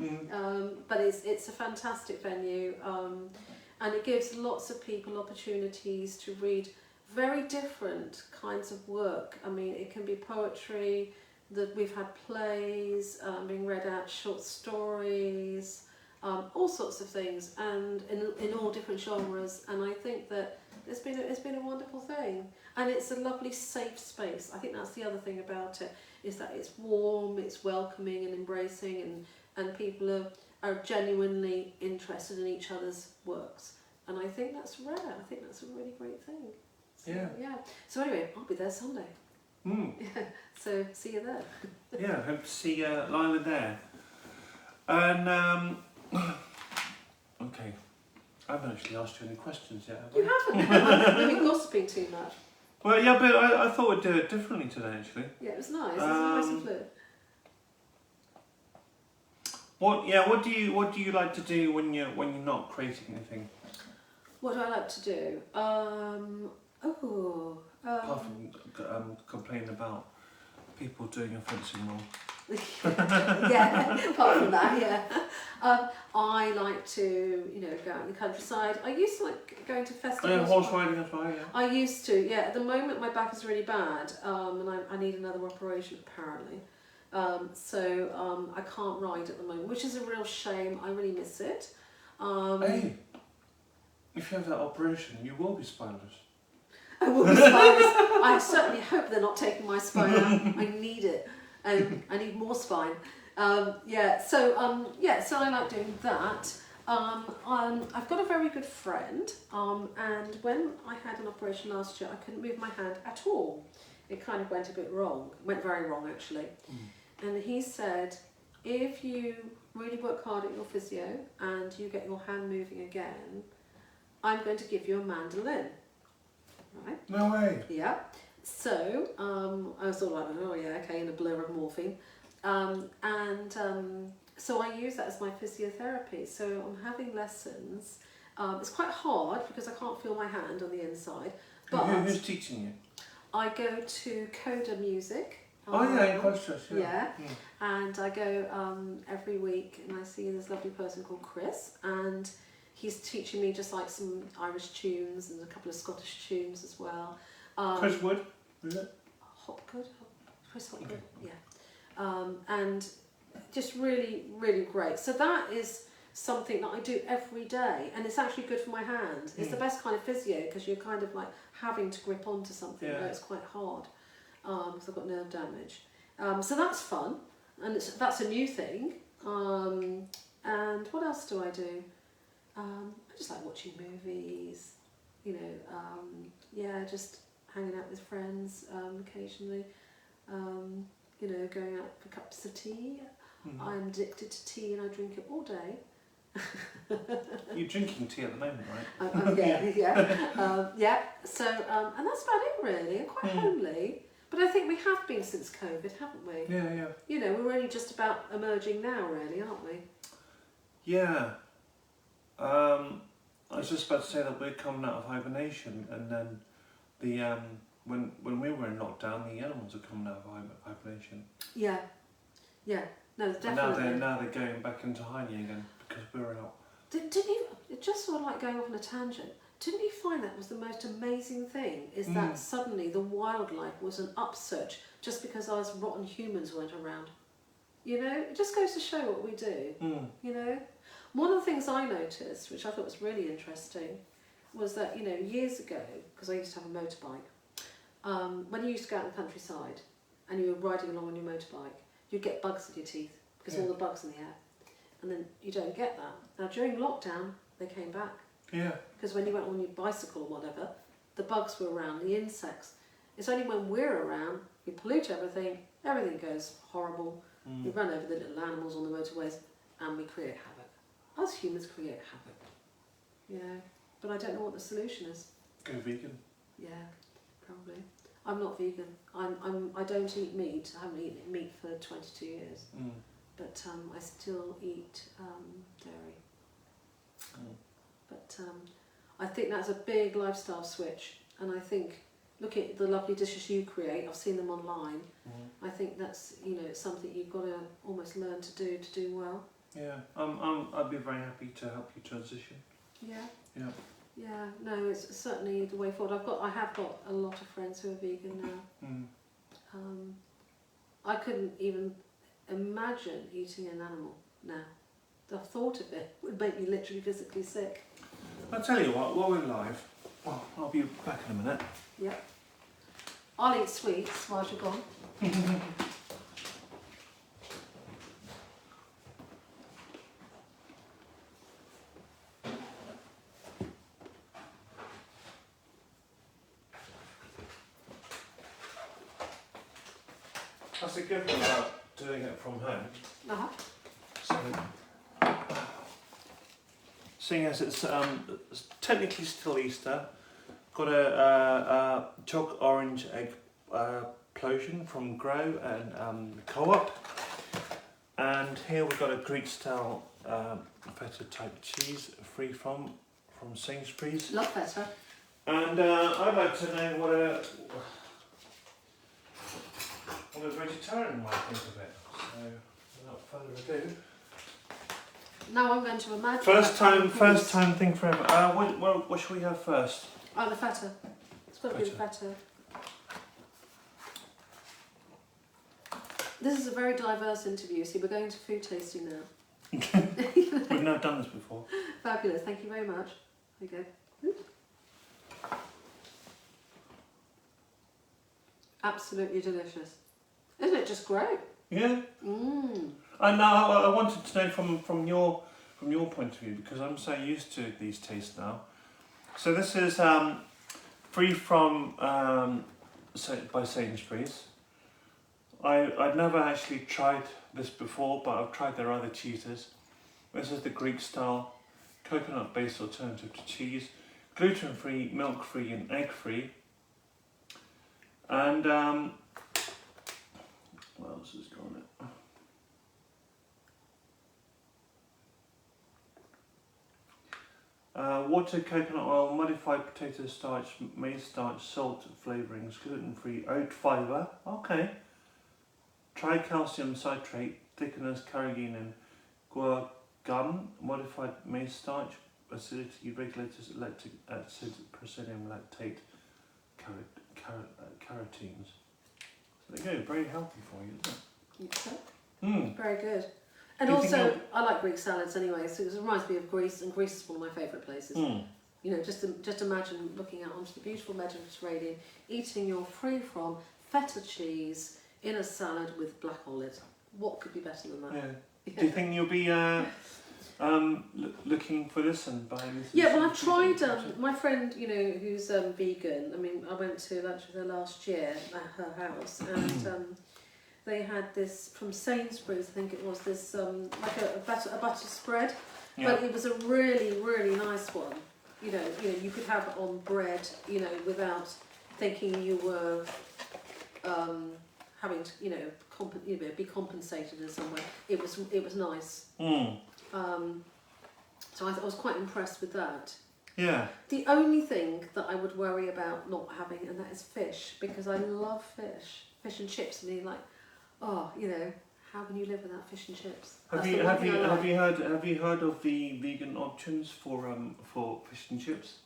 But it's a fantastic venue, and it gives lots of people opportunities to read very different kinds of work. I mean, it can be poetry, that we've had plays being read out, short stories, all sorts of things, and in all different genres. And I think that it's been a wonderful thing, and it's a lovely safe space. I think that's the other thing about it, is that it's warm, it's welcoming and embracing, and people are genuinely interested in each other's works. And I think that's rare. I think that's a really great thing. So, yeah. So anyway, I'll be there Sunday. Yeah. So see you there. Yeah, hope to see Laila there. And okay, I haven't actually asked you any questions yet. Have You haven't. We've been gossiping too much. Well, yeah, but I thought we'd do it differently today, actually. Yeah, it was nice. It was nice and fluid. What do you like to do when you're not creating anything? What do I like to do? Apart from complaining about people doing your fencing wrong. Yeah, apart from that, yeah. I like to, go out in the countryside. I used to like going to festivals. Horse riding as well, yeah. I used to, yeah. At the moment, my back is really bad, and I need another operation apparently. So I can't ride at the moment, which is a real shame. I really miss it. Hey, if you have that operation, you will be spineless. I will be spineless. I certainly hope they're not taking my spine out. I need it. I need more spine. So I like doing that. I've got a very good friend, and when I had an operation last year, I couldn't move my hand at all. It kind of went a bit wrong. It went very wrong, actually. And he said, if you really work hard at your physio and you get your hand moving again, I'm going to give you a mandolin. Right? No way. Yeah. So I was all like, oh yeah, okay, in a blur of morphine. So I use that as my physiotherapy. So I'm having lessons. It's quite hard because I can't feel my hand on the inside. But who's teaching you? I go to Coda Music. In Christchurch, yeah. And I go every week, and I see this lovely person called Chris, and he's teaching me just like some Irish tunes and a couple of Scottish tunes as well. Chris Wood, is it? Hopgood? Chris Hopgood, okay. Yeah. And just really, really great. So that is something that I do every day, and it's actually good for my hand. It's the best kind of physio because you're kind of like having to grip onto something where it's quite hard because I've got nerve damage. So that's fun, and that's a new thing. And what else do I do? I just like watching movies, just hanging out with friends occasionally, going out for cups of tea. I'm addicted to tea and I drink it all day. You're drinking tea at the moment, right? Yeah. So, and that's about it really. I'm quite homely, but I think we have been since COVID, haven't we? Yeah. We're only just about emerging now, really, aren't we? Yeah. I was just about to say that we're coming out of hibernation, and then the when we were in lockdown, the animals are coming out of hibernation. Yeah. No, definitely. And now they're going back into hiding again because we're out. Didn't you? Just sort of like going off on a tangent. Didn't you find that was the most amazing thing? Is that suddenly the wildlife was an upsurge just because us rotten humans weren't around? It just goes to show what we do. One of the things I noticed, which I thought was really interesting, was that years ago, because I used to have a motorbike, when you used to go out in the countryside and you were riding along on your motorbike, you'd get bugs in your teeth because all the bugs in the air, and then you don't get that. Now during lockdown, they came back. Yeah. Because when you went on your bicycle or whatever, the bugs were around, the insects. It's only when we're around, we pollute everything goes horrible. We run over the little animals on the motorways, and we create havoc. Us humans create havoc. But I don't know what the solution is. Go vegan. Yeah, probably. I'm not vegan. I don't eat meat. I haven't eaten meat for 22 years. But I still eat dairy. But I think that's a big lifestyle switch. And I think, look at the lovely dishes you create. I've seen them online. I think that's it's something you've got to almost learn to do well. Yeah, I'd be very happy to help you transition. Yeah. Yeah. Yeah. No, it's certainly the way forward. I have got a lot of friends who are vegan now. I couldn't even imagine eating an animal now. The thought of it would make me literally physically sick. I'll tell you what, while we're live, well, I'll be back in a minute. Yep. I'll eat sweets whilst you're gone. That's a good thing about doing it from home. Uh-huh. So, seeing as it's technically still Easter, got a chalk orange egg plosion from Grow and Co-op, and here we've got a Greek style feta type cheese free from Sainsbury's. Love feta. And I'd like to know what a vegetarian might think of it. So without further ado. Now I'm going to imagine. First time thing forever. What should we have first? Oh, the feta. It's got to be the feta. This is a very diverse interview. See, we're going to food tasting now. We've never done this before. Fabulous. Thank you very much. There you go. Absolutely delicious. Isn't it just great? Yeah. Mmm. And now I wanted to know from your point of view, because I'm so used to these tastes now. So this is free from by Sainsbury's. I'd never actually tried this before, but I've tried their other cheeses. This is the Greek style coconut based alternative to cheese, gluten free, milk free, and egg free. And what else has got on it? Water, coconut oil, modified potato starch, maize starch, salt, flavourings, gluten-free, oat fibre, okay. Tricalcium citrate, thickeners, carrageenan, guar modified maize starch, acidity regulators, lactic acid, prosodium lactate, carotenes. So there you go, very healthy for you, isn't it? Very good. And also, I like Greek salads anyway, so it reminds me of Greece, and Greece is one of my favourite places. You know, just imagine looking out onto the beautiful Mediterranean, eating your free-from feta cheese in a salad with black olives. What could be better than that? Yeah. Do you think you'll be looking for this and buying this? Yeah, well, I've tried. My friend, you know, who's vegan. I mean, I went to lunch with her last year at her house, and they had this from Sainsbury's. I think it was this like a butter spread, but it was a really, really nice one. You know, you could have it on bread. You know, without thinking you were having to, be compensated in some way. It was nice. So I was quite impressed with that. Yeah. The only thing that I would worry about not having, and that is fish, because I love fish and chips. And you're like, oh, you know, how can you live without fish and chips? Have you heard of the vegan options for fish and chips?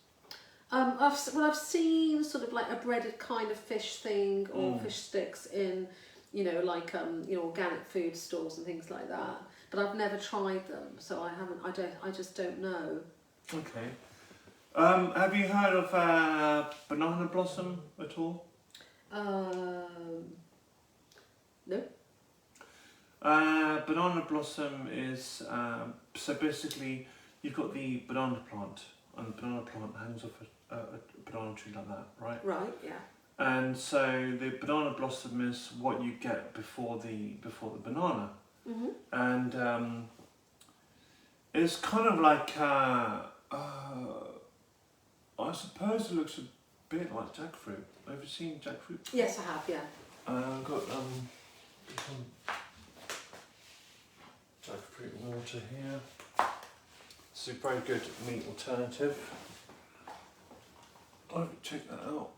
I've seen sort of like a breaded kind of fish thing or fish sticks in, like organic food stores and things like that. But I've never tried them, so I just don't know. Okay. Have you heard of banana blossom at all? No. Banana blossom is so basically you've got the banana plant, and the banana plant hangs off a banana tree like that, right? Right. Yeah. And so the banana blossom is what you get before the banana. And it's kind of like I suppose it looks a bit like jackfruit. Have you seen jackfruit? Yes, I have. Yeah. I've got some jackfruit water here. It's a very good meat alternative. I'll check that out.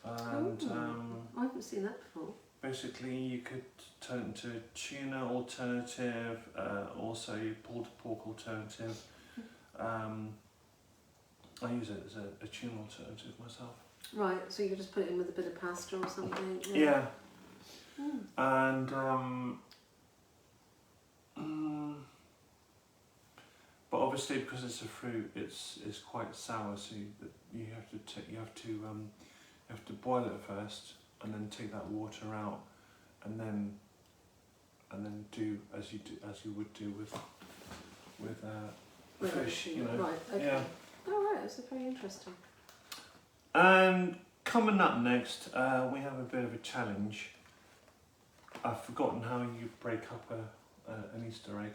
And I haven't seen that before. basically you could turn to tuna alternative, also pulled pork alternative. I use it as a tuna alternative myself. Right, so you just put it in with a bit of pasta or something? Yeah. And but obviously because it's a fruit, it's quite sour, so you have to boil it first, and then take that water out, and then do as you would do with fish, you know. Right. Okay. Yeah. All right. That's very interesting. And coming up next, we have a bit of a challenge. I've forgotten how you break up an Easter egg.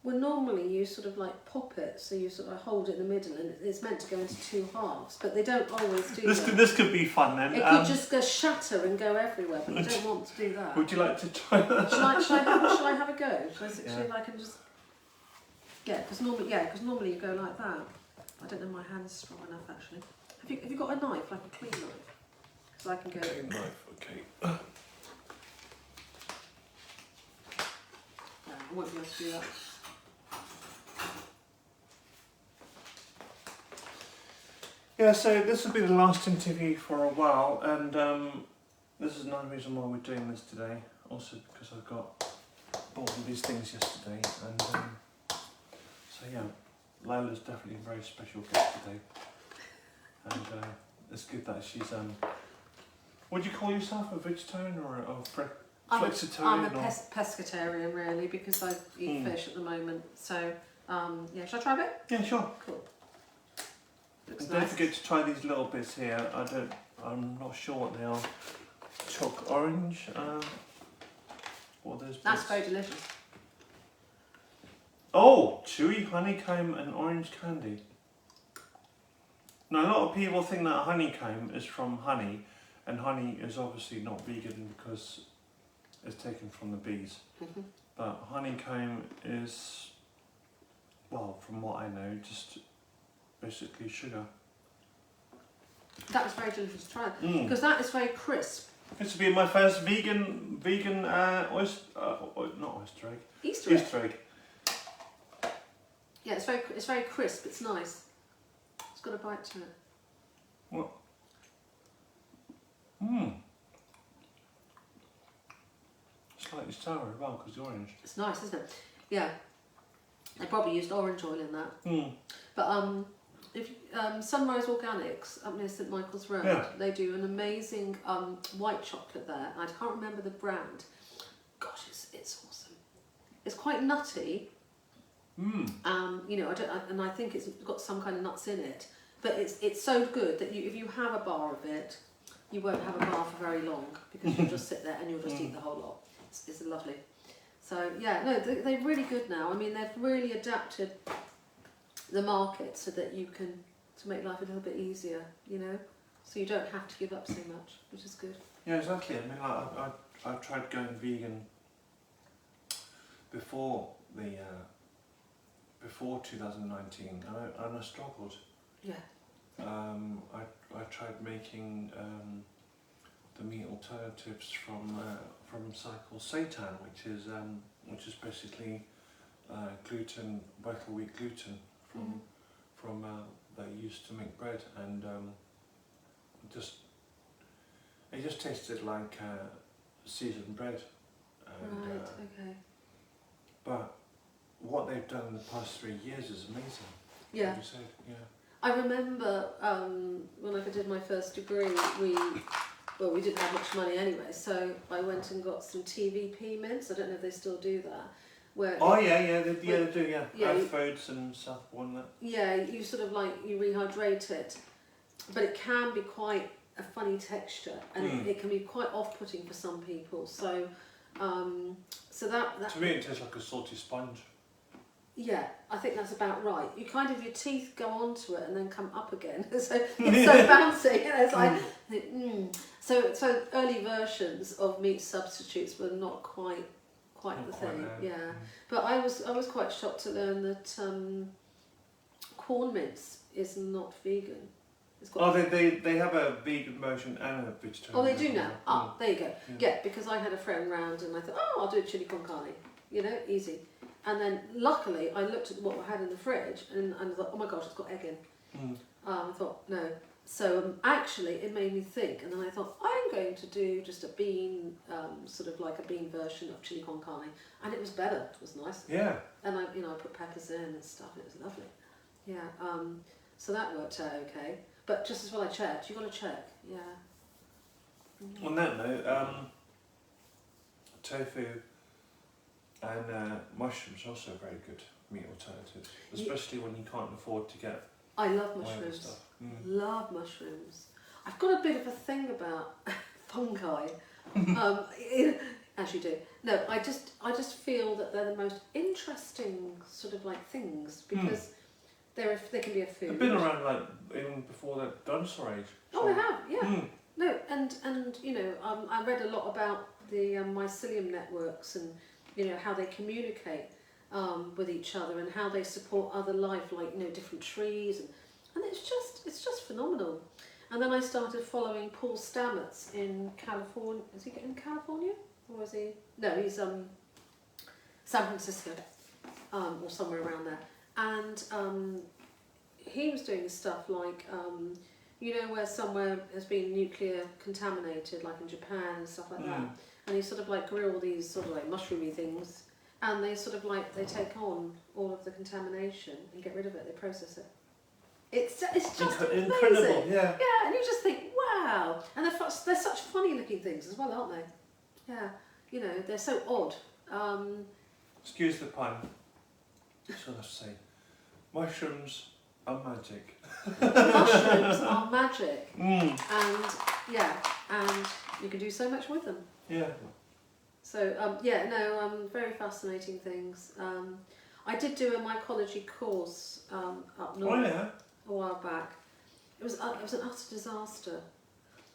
Well, normally you sort of like pop it, so you sort of hold it in the middle, and it's meant to go into two halves, but they don't always do that. This could be fun then. It could just go shatter and go everywhere, but you don't want to do that. Would you like to try that? Shall I have a go? Shall I see if I can just... Yeah, because normally you go like that. I don't know, my hand's strong enough actually. Have you got a knife, like a clean knife? Because I can go... Okay, knife, okay. No, I won't be able to do that. Yeah, so this will be the last interview for a while, and this is another reason why we're doing this today. Also because I got bought all these things yesterday, and so yeah, Laila's definitely a very special guest today, and it's good that she's would you call yourself a vegetarian or flexitarian? I'm a pescatarian really, because I eat fish at the moment. So yeah, shall I try a bit? Yeah, sure. Cool. And don't forget to try these little bits here. I'm not sure what they are. Choc orange. What are those bits? That's very delicious. Oh, chewy honeycomb and orange candy. Now, a lot of people think that honeycomb is from honey, and honey is obviously not vegan because it's taken from the bees. Mm-hmm. But honeycomb is, well, from what I know, just basically sugar. That was very delicious to try, because that is very crisp. This will be my first vegan not oyster egg. Easter egg. Easter egg. Yeah, it's very crisp. It's nice. It's got a bite to it. What? Slightly sour as well because the orange. It's nice, isn't it? Yeah. They probably used orange oil in that. But if Sunrise Organics up near St Michael's Road, they do an amazing white chocolate there. I can't remember the brand. Gosh, it's awesome. It's quite nutty. You know, I think it's got some kind of nuts in it. But it's so good that if you have a bar of it, you won't have a bar for very long, because you'll just sit there and you'll just eat the whole lot. It's lovely. So yeah, no, they're really good now. I mean, they've really adapted the market so that you can to make life a little bit easier, you know, so you don't have to give up so much, which is good. Yeah, exactly. I mean, I tried going vegan before 2019, and I struggled. Yeah. I tried making the meat alternatives from something called seitan, which is basically gluten, vital wheat gluten from that I used to make bread, and it just tasted like seasoned bread. And, right. Okay. But what they've done in the past 3 years is amazing. Yeah. Like you said, yeah. I remember when I did my first degree, we didn't have much money anyway, so I went and got some TVP mints. I don't know if they still do that. They do, yeah. Foods and stuff, wasn't it? Yeah, you sort of like, you rehydrate it, but it can be quite a funny texture, and it can be quite off-putting for some people. So, that to me, it tastes like a salty sponge. Yeah, I think that's about right. You kind of, your teeth go onto it and then come up again. So it's so bouncy. You know, it's like, So early versions of meat substitutes were not quite the thing. Yeah, but I was quite shocked to learn that corn mince is not vegan. It's got they have a vegan version and a vegetarian. Oh, they do version. now. Ah, there you go. Yeah, because I had a friend round and I thought, oh, I'll do a chili con carne. You know, easy. And then luckily I looked at what I had in the fridge and I thought, oh my gosh, it's got egg in. I thought, no. So actually it made me think, and then I thought, I'm going to do just a bean, sort of like a bean version of chili con carne. And it was better. It was nice. Yeah. And I put peppers in and stuff. And it was lovely. Yeah. So that worked out okay. But just as well I checked. You got to check. Yeah. On that note, tofu and mushrooms are also a very good meat alternative, especially when you can't afford to get. I love oil and mushrooms. stuff. Love mushrooms. I've got a bit of a thing about fungi. As you do. No, I just feel that they're the most interesting sort of like things because they can be a food. They've been around like even before the dinosaur age. Oh, they have, yeah. No, and you know, I read a lot about the mycelium networks and you know how they communicate with each other and how they support other life, like you know different trees and it's just phenomenal. And then I started following Paul Stamets in California. Is he in California or is he? No, he's San Francisco or somewhere around there. And he was doing stuff like. You know where somewhere has been nuclear contaminated, like in Japan and stuff like that, and he sort of like grew all these sort of like mushroomy things, and they sort of like they take on all of the contamination and get rid of it. They process it. It's just amazing. Incredible, yeah. Yeah, and you just think, wow, and they're such funny looking things as well, aren't they? Yeah, you know they're so odd. Excuse the pun. That's what I have to say. Mushrooms are magic. Mushrooms are magic, Mm. and you can do so much with them. Yeah. So very fascinating things. I did do a mycology course up north a while back. It was an utter disaster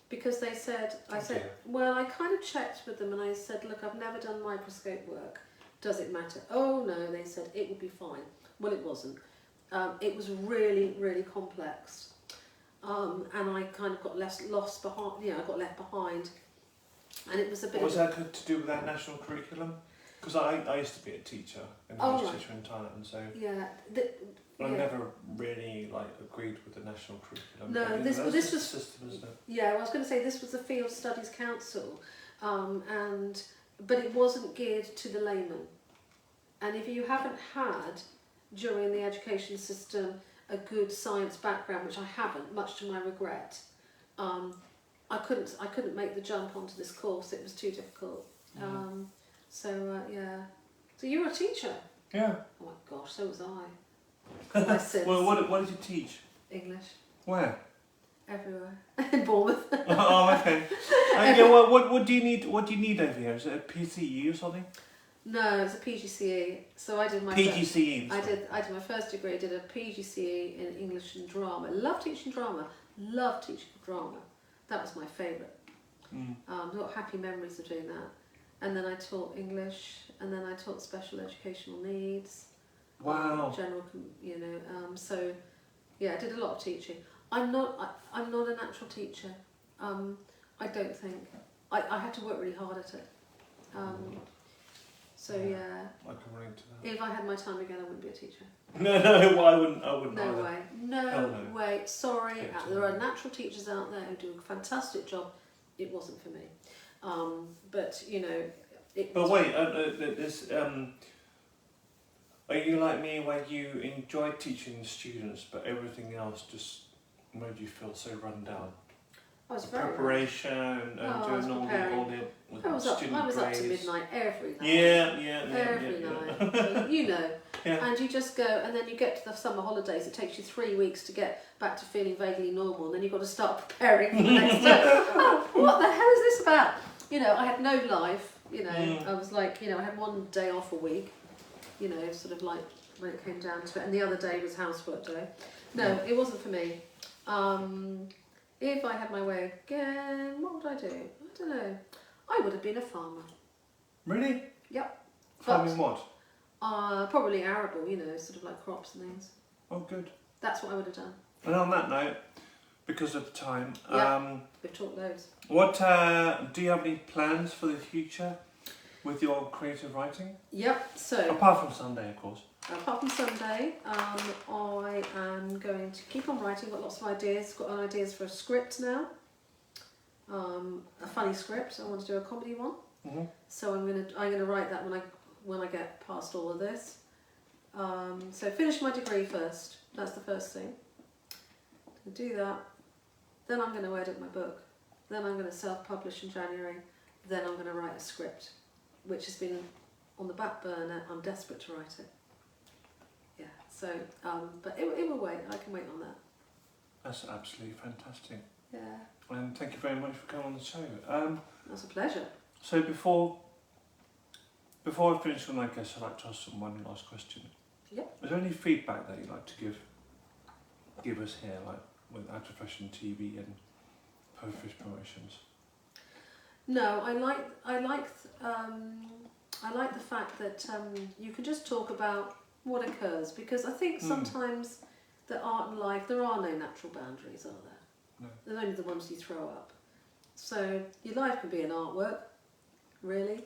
because they said I kind of checked with them and I said, look, I've never done microscope work. Does it matter? Oh no, they said it would be fine. Well, it wasn't. It was really, really complex, and I kind of got lost behind. I got left behind, and it was a bit. What was that to do with that national curriculum? Because I used to be a teacher, an English teacher in Thailand, so I never really like agreed with the national curriculum. No, but, this was system, isn't it? Yeah, I was going to say this was the Field Studies Council, but it wasn't geared to the layman, and if you haven't had during the education system a good science background, which I haven't, much to my regret, I couldn't make the jump onto this course. It was too difficult. So you were a teacher? Yeah. Oh my gosh, so was I. Well, what did you teach? English. Where? Everywhere. In Bournemouth. Oh, okay. Yeah, well, what do you need? What do you need over here? Is it a PCE or something? No, it's a PGCE. So I did my PGCE. I did my first degree. I did a PGCE in English and drama. Love teaching drama. Love teaching drama. That was my favourite. I've got happy memories of doing that. And then I taught English, and then I taught special educational needs. Wow. General, so yeah, I did a lot of teaching. I'm not a natural teacher. I don't think. I had to work really hard at it. So yeah. I can relate to that. If I had my time again, I wouldn't be a teacher. No, I wouldn't. No either. way. No way. Sorry. Yeah, There are natural teachers out there who do a fantastic job. It wasn't for me. But you know. But wait, are you like me where you enjoyed teaching the students, but everything else just made you feel so run down? I was very preparation and doing all the I was up to midnight every night. Every night. So, you know. Yeah. And you just go, and then you get to the summer holidays. It takes you 3 weeks to get back to feeling vaguely normal, and then you've got to start preparing for the next day. Oh, what the hell is this about? You know, I had no life. You know, I was like, I had one day off a week. You know, sort of like when it came down to it, and the other day was housework day. No, it wasn't for me. If I had my way again, what would I do? I don't know. I would have been a farmer. Really? Yep. Farming what? Probably arable, sort of like crops and things. Oh, good. That's what I would have done. And on that note, because of time. Yeah. We've talked loads. What do you have any plans for the future with your creative writing? Yep. So apart from Sunday, of course. apart from Sunday, I am going to keep on writing. Got lots of ideas. Got ideas for a script now. A funny script. I want to do a comedy one. Mm-hmm. So I'm gonna write that when I get past all of this. So finish my degree first. That's the first thing. Do that. Then I'm going to edit my book. Then I'm going to self-publish in January. Then I'm going to write a script, which has been on the back burner. I'm desperate to write it. Yeah. So, but it will wait. I can wait on that. That's absolutely fantastic. Yeah. And thank you very much for coming on the show. That's a pleasure. So before I finish on my guest, I'd like to ask one last question. Yep. Is there any feedback that you'd like to give us here, like with Out of Fashion TV and Perfect Promotions? No, I like the fact that you can just talk about what occurs, because I think sometimes that art and life, there are no natural boundaries, are there? No. There's only the ones you throw up. So your life can be an artwork, really,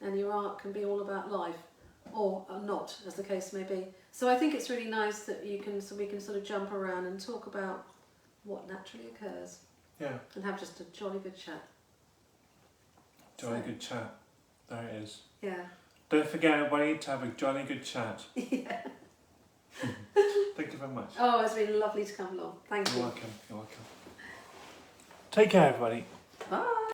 and your art can be all about life, or not, as the case may be. So I think it's really nice that we can sort of jump around and talk about what naturally occurs. Yeah. And have just a jolly good chat. Jolly good chat. There it is. Yeah. Don't forget, everybody, to have a jolly good chat. Yeah. Thank you very much. Oh, it's been lovely to come along. Thank you. You're welcome. You're welcome. Take care, everybody. Bye.